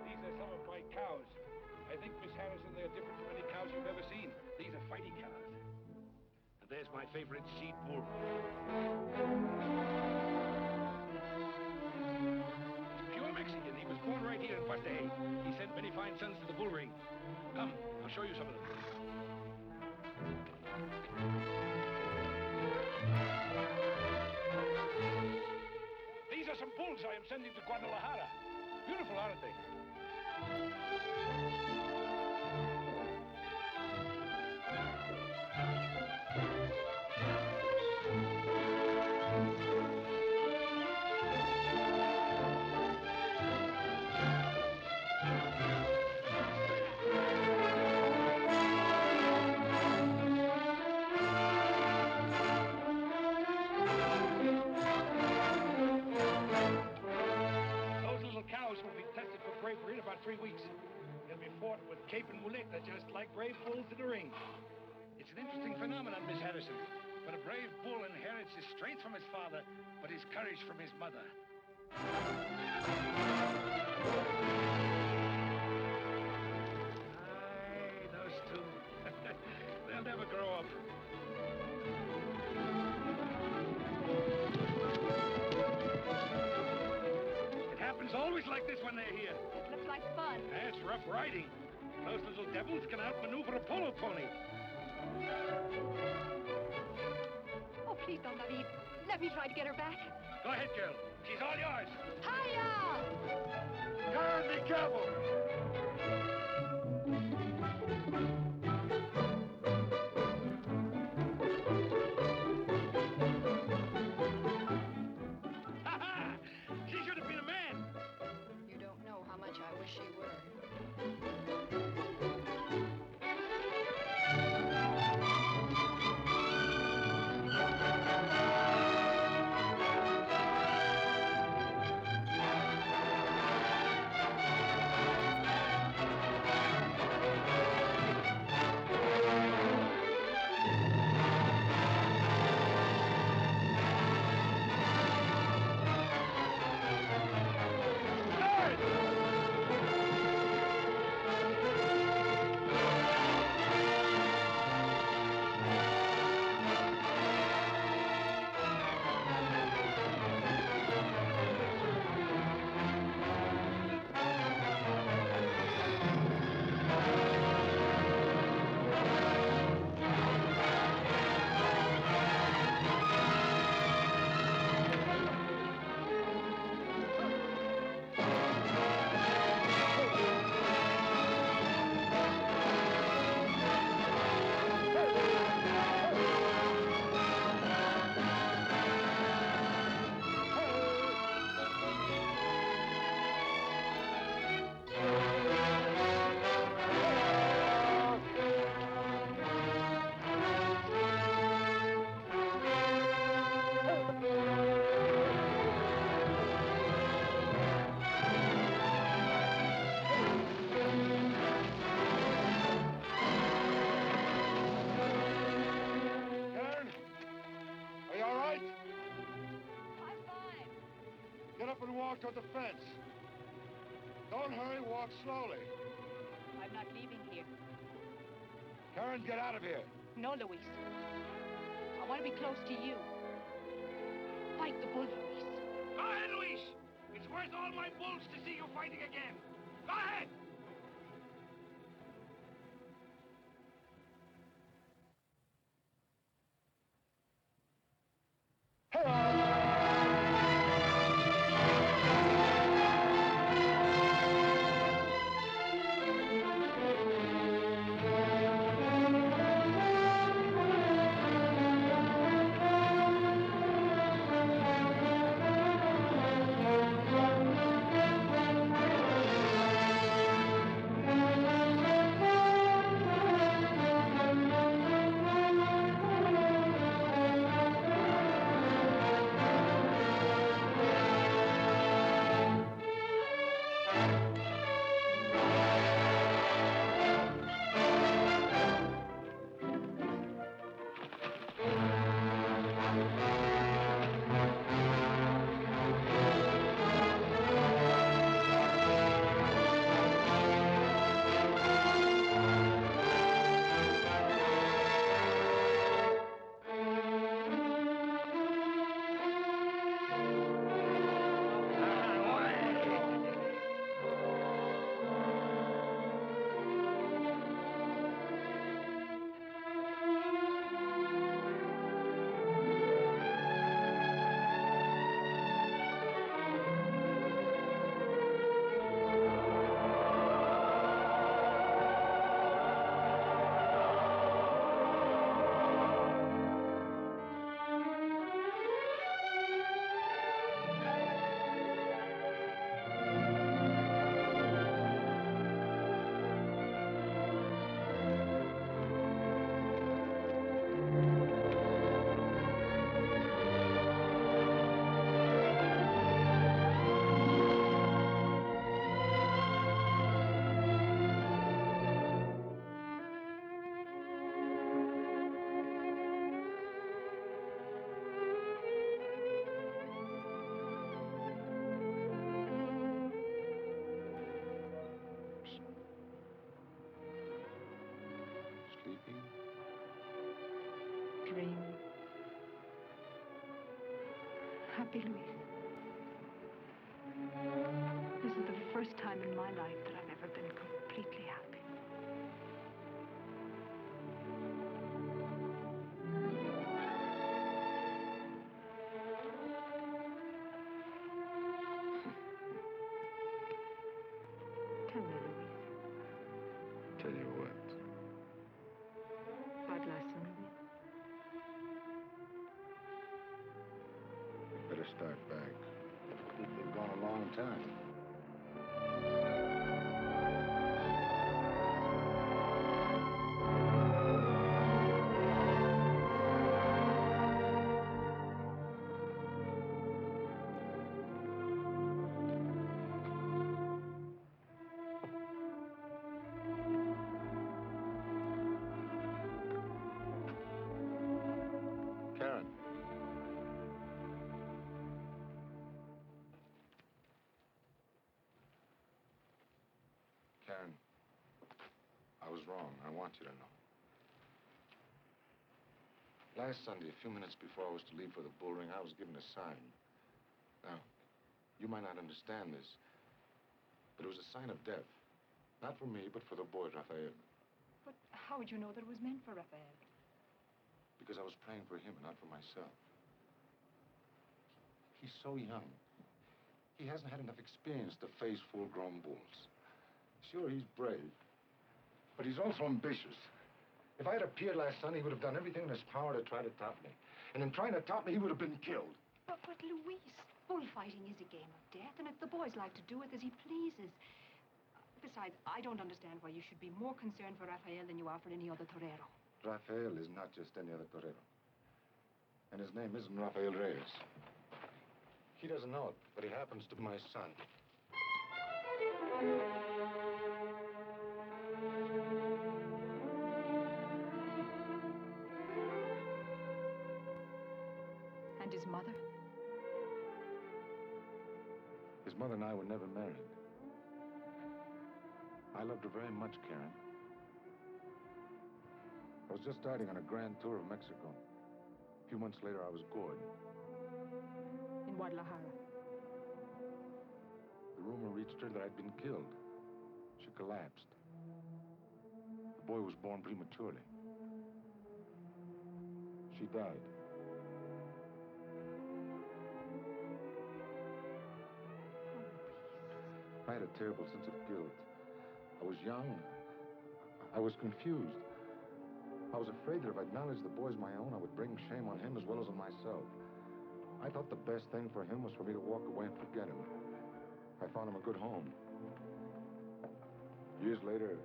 These are some of my cows. I think, Miss Harrison, they're different from any cows you've ever seen. These are fighting cows. And there's my favorite seed bull. Pure Mexican. He was born right here in Pasteje. He sent many fine sons to the bull ring. Come, I'll show you some of them. These are some bulls I am sending to Guadalajara. Beautiful, aren't they? Those little cows will be tested for bravery in about 3 weeks. They'll be fought with cape and muleta, just like brave bulls in the ring. It's an interesting phenomenon, Miss Harrison. But a brave bull inherits his strength from his father, but his courage from his mother. Aye, those two. They'll never grow up. It happens always like this when they're here. It looks like fun. That's rough riding. Those little devils can outmaneuver a polo pony. Oh, please don't, David. Let me try to get her back. Go ahead, girl. She's all yours. Hiya! Karen, be careful. Ha-ha! She should have been a man. You don't know how much I wish she were. Karen, are you all right? I'm fine. Get up and walk toward the fence. Don't hurry, walk slowly. I'm not leaving here. Karen, get out of here. No, Luis. I want to be close to you. Fight the bull, Luis. Go ahead, Luis. It's worth all my bulls to see you fighting again. Go ahead. dream. Happy, Luis. This is the first time in my life that I've ever been completely happy. Tell me, Luis. Tell you what? About last Sunday. Better start back. They've gone a long time. Karen. Karen, I was wrong. I want you to know. Last Sunday, a few minutes before I was to leave for the bull ring, I was given a sign. Now, you might not understand this, but it was a sign of death. Not for me, but for the boy, Rafael. But how would you know that it was meant for Rafael? Because I was praying for him and not for myself. He's so young. He hasn't had enough experience to face full-grown bulls. Sure, he's brave, but he's also ambitious. If I had appeared last Sunday, he would have done everything in his power to try to top me. And in trying to top me, he would have been killed. But Luis, bullfighting is a game of death, and if the boy's like to do it as he pleases. Besides, I don't understand why you should be more concerned for Rafael than you are for any other torero. Rafael is not just any other torero. And his name isn't Rafael Reyes. He doesn't know it, but he happens to be my son. And his mother? His mother and I were never married. I loved her very much, Karen. I was just starting on a grand tour of Mexico. A few months later, I was gored. In Guadalajara. The rumor reached her that I'd been killed. She collapsed. The boy was born prematurely. She died. I had a terrible sense of guilt. I was young. I was confused. I was afraid that if I acknowledged the boy as my own, I would bring shame on him as well as on myself. I thought the best thing for him was for me to walk away and forget him. I found him a good home. Years later,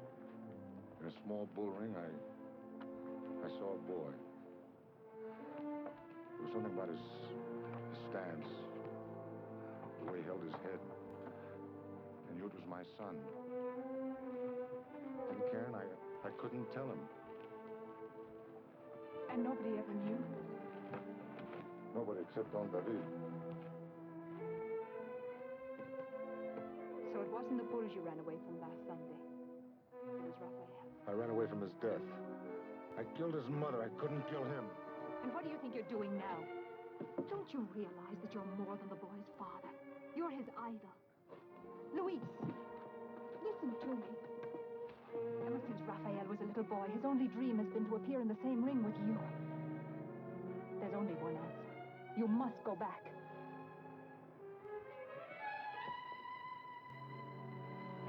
in a small bull ring, I saw a boy. There was something about his stance, the way he held his head. I knew it was my son. And Karen, I couldn't tell him. And nobody ever knew? Nobody except Don David. So it wasn't the bulls you ran away from last Sunday. It was Rafael. I ran away from his death. I killed his mother. I couldn't kill him. And what do you think you're doing now? Don't you realize that you're more than the boy's father? You're his idol. Luis, listen to me. Ever since Rafael was a little boy, his only dream has been to appear in the same ring with you. There's only one answer. You must go back.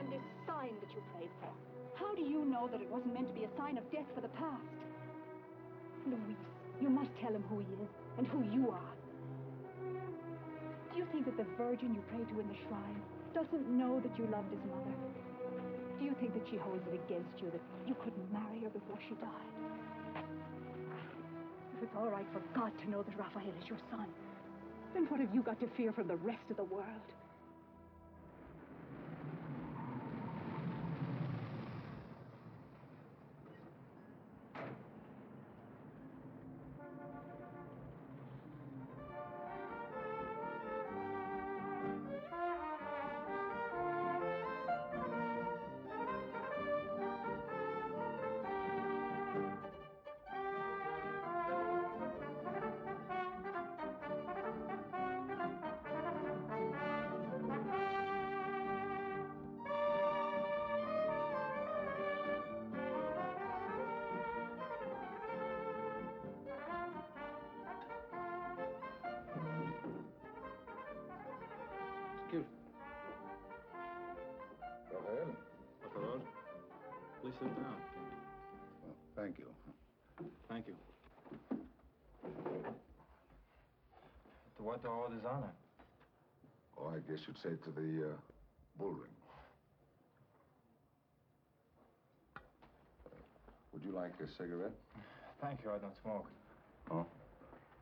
And this sign that you prayed for, how do you know that it wasn't meant to be a sign of death for the past? Luis, you must tell him who he is and who you are. Do you think that the Virgin you pray to in the shrine doesn't know that you loved his mother? Do you think that she holds it against you that you couldn't marry her before she died? If it's all right for God to know that Rafael is your son, then what have you got to fear from the rest of the world? sit down. Well, thank you. Thank you. To what do all this honor? Oh, I guess you'd say to the bull ring. Would you like a cigarette? Thank you, I don't smoke. Oh?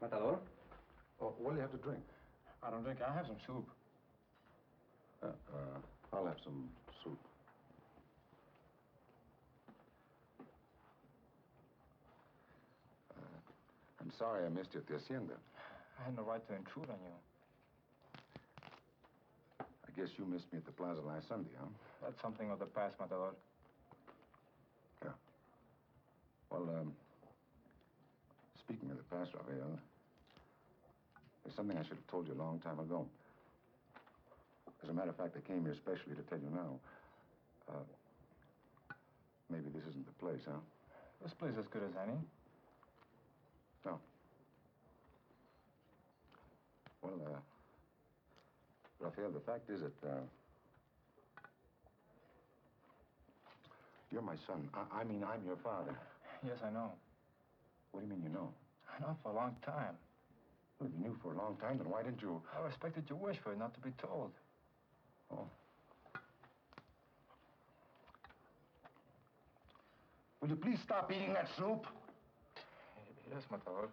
Matador? Oh, what do you have to drink? I don't drink. I have some soup. I'll have some soup. I'm sorry I missed you at the hacienda. I had no right to intrude on you. I guess you missed me at the plaza last Sunday, huh? That's something of the past, Matador. Yeah. Well, speaking of the past, Rafael, there's something I should have told you a long time ago. As a matter of fact, I came here especially to tell you now. Maybe this isn't the place, huh? This place is as good as any. No. Well, Rafael, the fact is that, you're my son. I mean, I'm your father. Yes, I know. What do you mean you know? I know for a long time. Well, if you knew for a long time, then why didn't you? I respected your wish for it not to be told. Oh. Will you please stop eating that soup? Yes, Matador.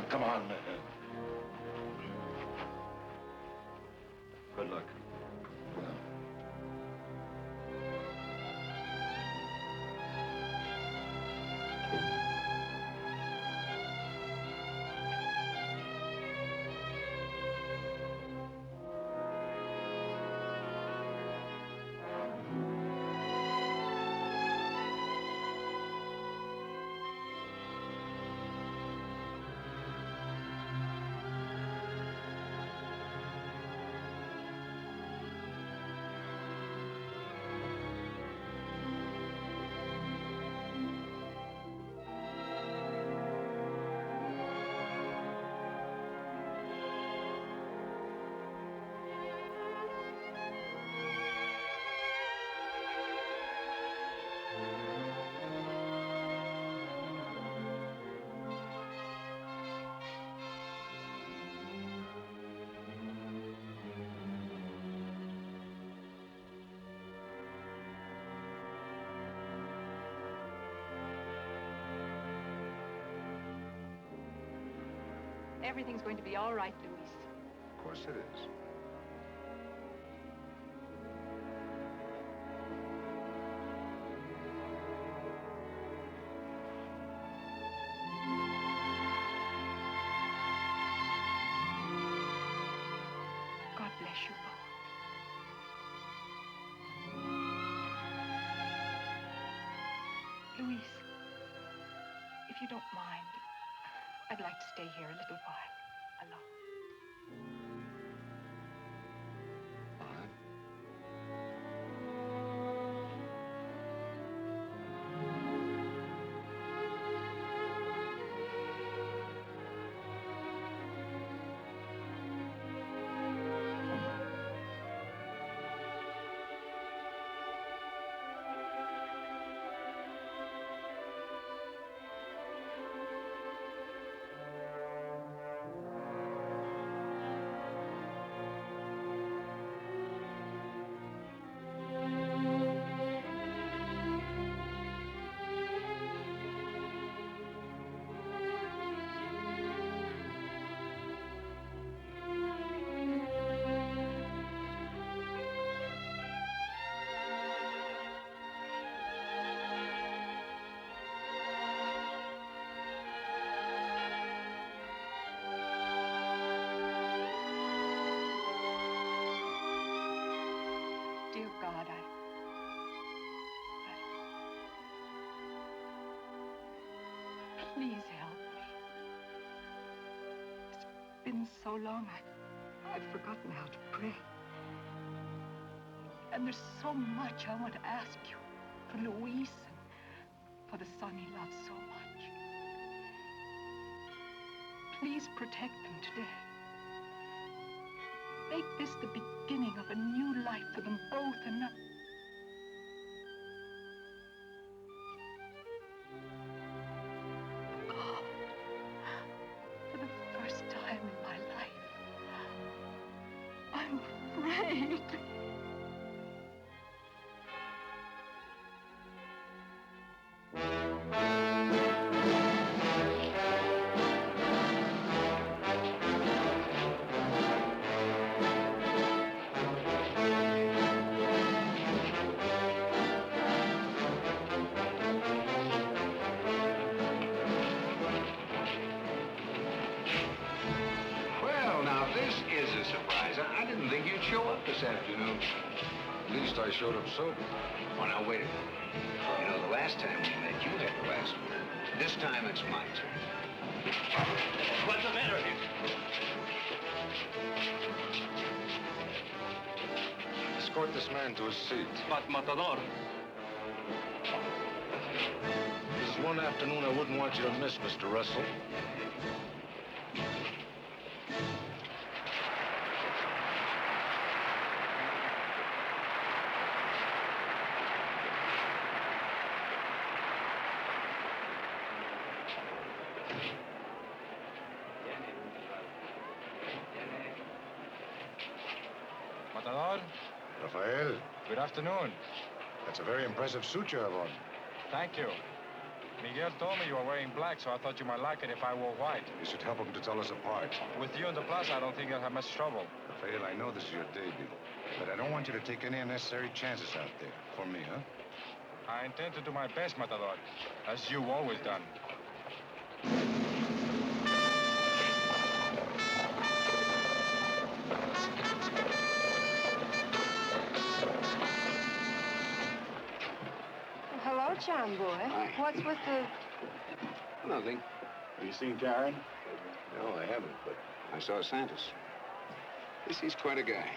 Come on. Good luck. Everything's going to be all right, Luis. Of course it is. God bless you both. Luis, if you don't mind, I'd like to stay here a little while, alone. All right. Please help me. It's been so long, I've forgotten how to pray. And there's so much I want to ask you for Luis and for the son he loves so much. Please protect them today. Make this the beginning of a new life for them both and not... Oh, for the first time in my life, I'm afraid. Well, now, this is a surprise. I didn't think you'd show up this afternoon. At least I showed up sober. Oh, now, wait a minute. You know, the last time we met, you had the last word. This time, it's my turn. What's the matter here? Escort this man to his seat. But Matador. This is one afternoon I wouldn't want you to miss, Mr. Russell. Matador, Rafael, good afternoon. that's a very impressive suit you have on. Thank you. Miguel told me you were wearing black, so I thought you might like it if I wore white. You should help him to tell us apart. With you in the plaza, I don't think you'll have much trouble. Rafael, I know this is your debut, but I don't want you to take any unnecessary chances out there. For me, huh? I intend to do my best, Matador, as you've always done. Hello, John boy. Hi. What's with the... Nothing. Have you seen Karen? No, I haven't, but I saw Santos. He's quite a guy.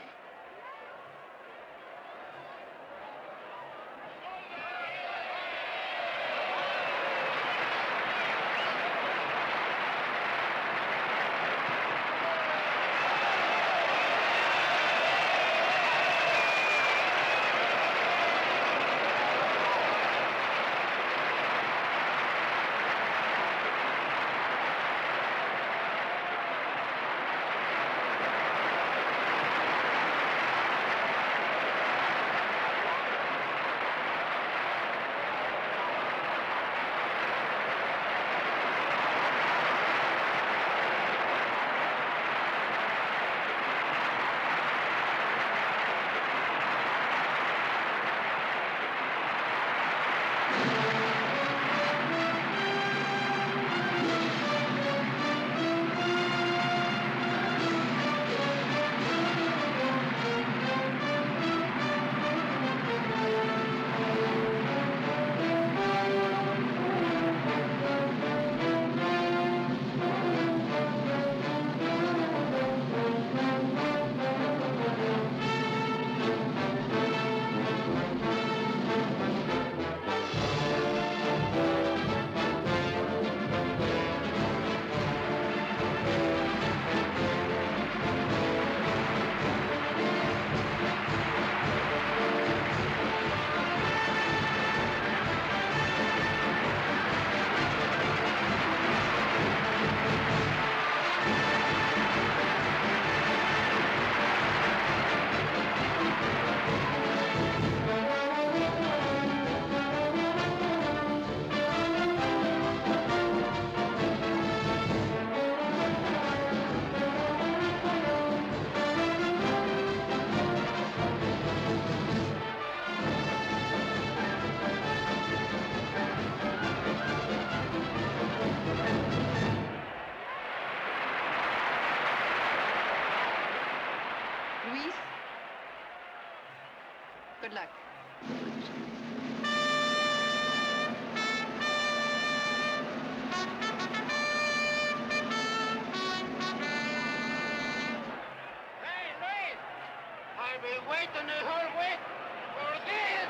the whole way for this!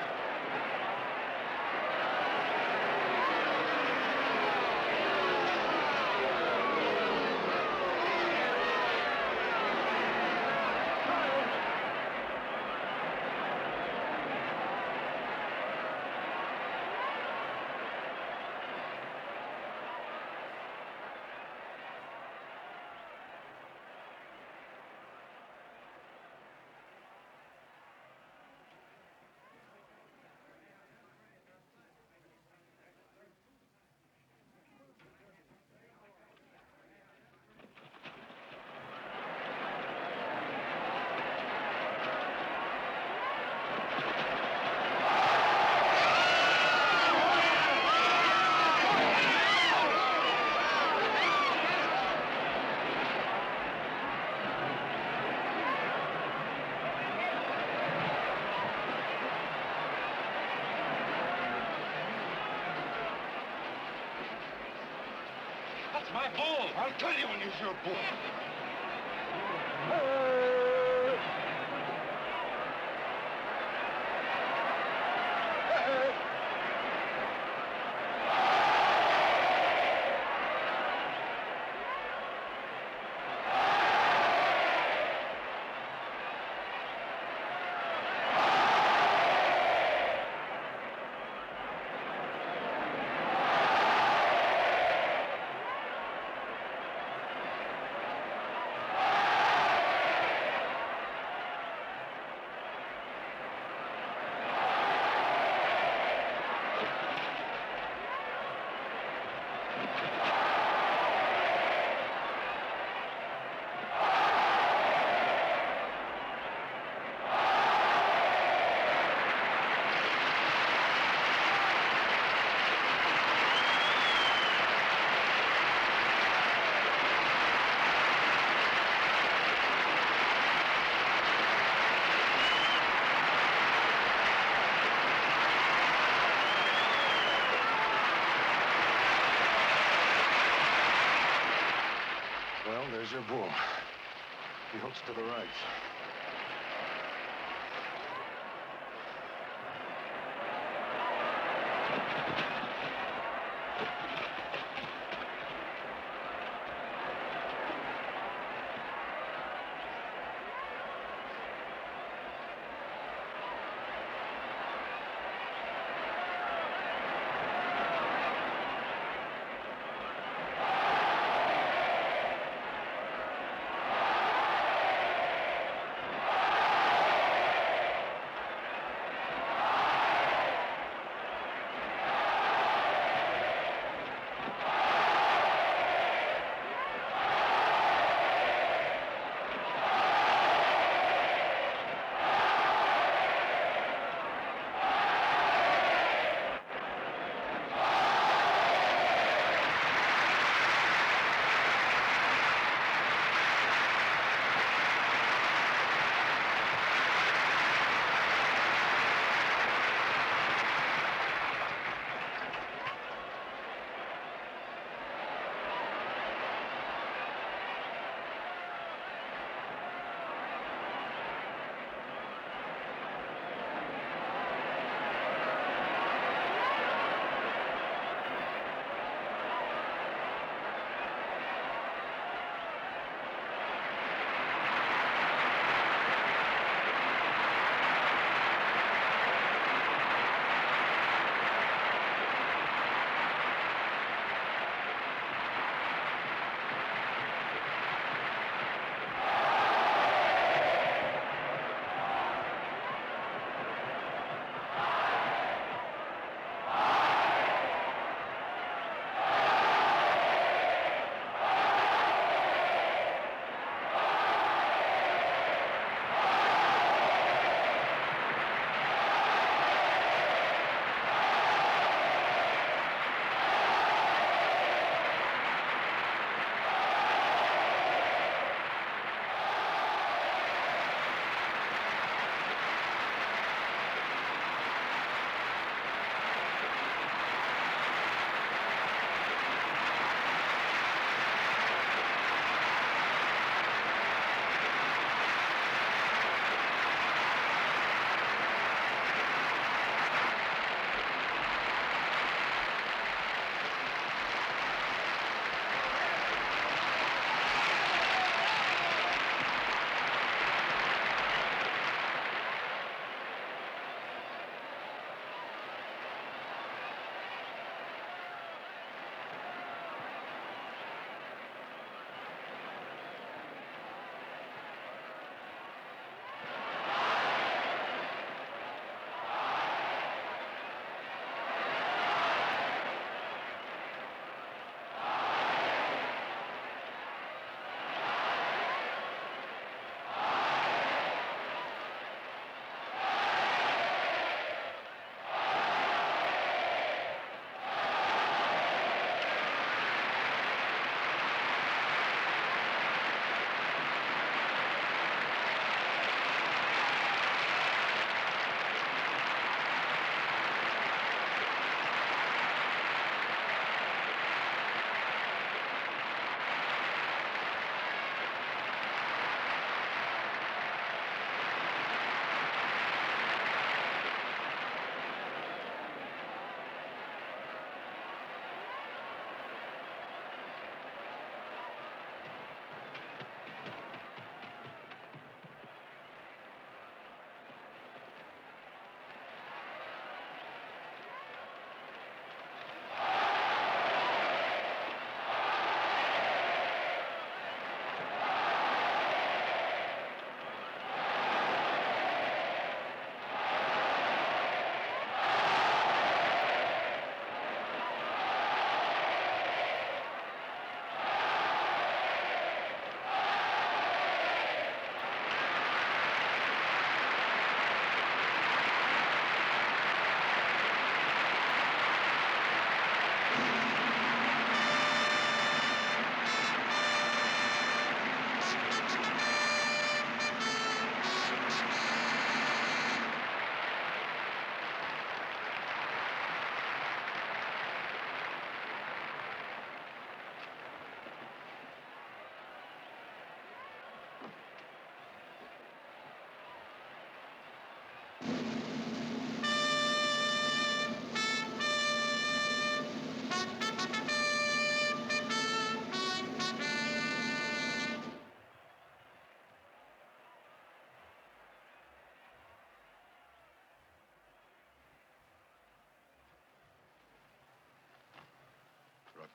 That's my bull. I'll tell you when he's your bull. Well, there's your bull. He hooks to the right.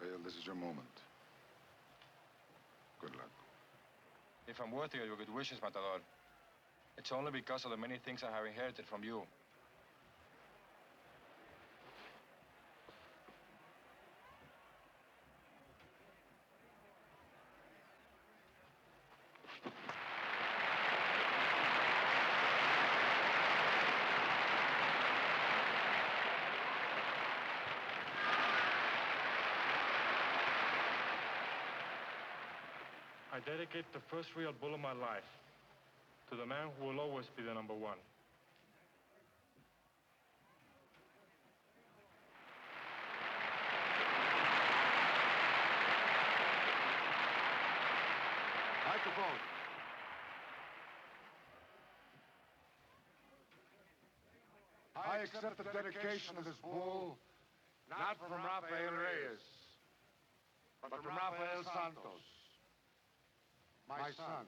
Hale, this is your moment. Good luck. If I'm worthy of your good wishes, Matador, it's only because of the many things I have inherited from you. I dedicate the first real bull of my life to the man who will always be the number one. Microphone. I accept the dedication of this bull, not from Rafael Reyes, but from Rafael Santos, my son.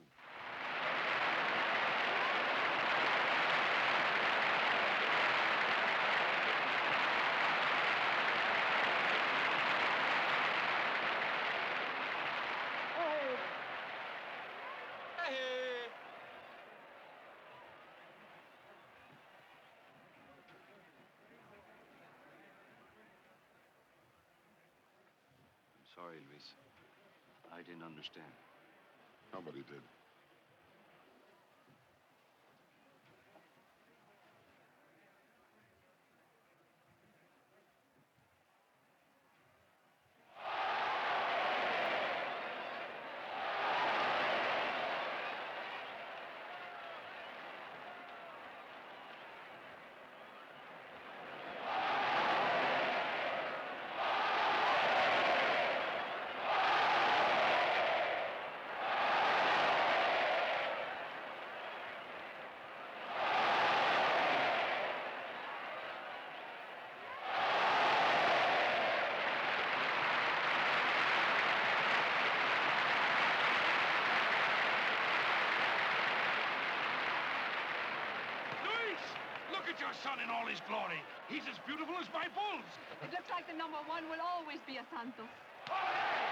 I'm sorry, Luis. I didn't understand. Nobody did. Look at your son in all his glory. He's as beautiful as my bulls. It looks like the number one will always be a Santos. Olé!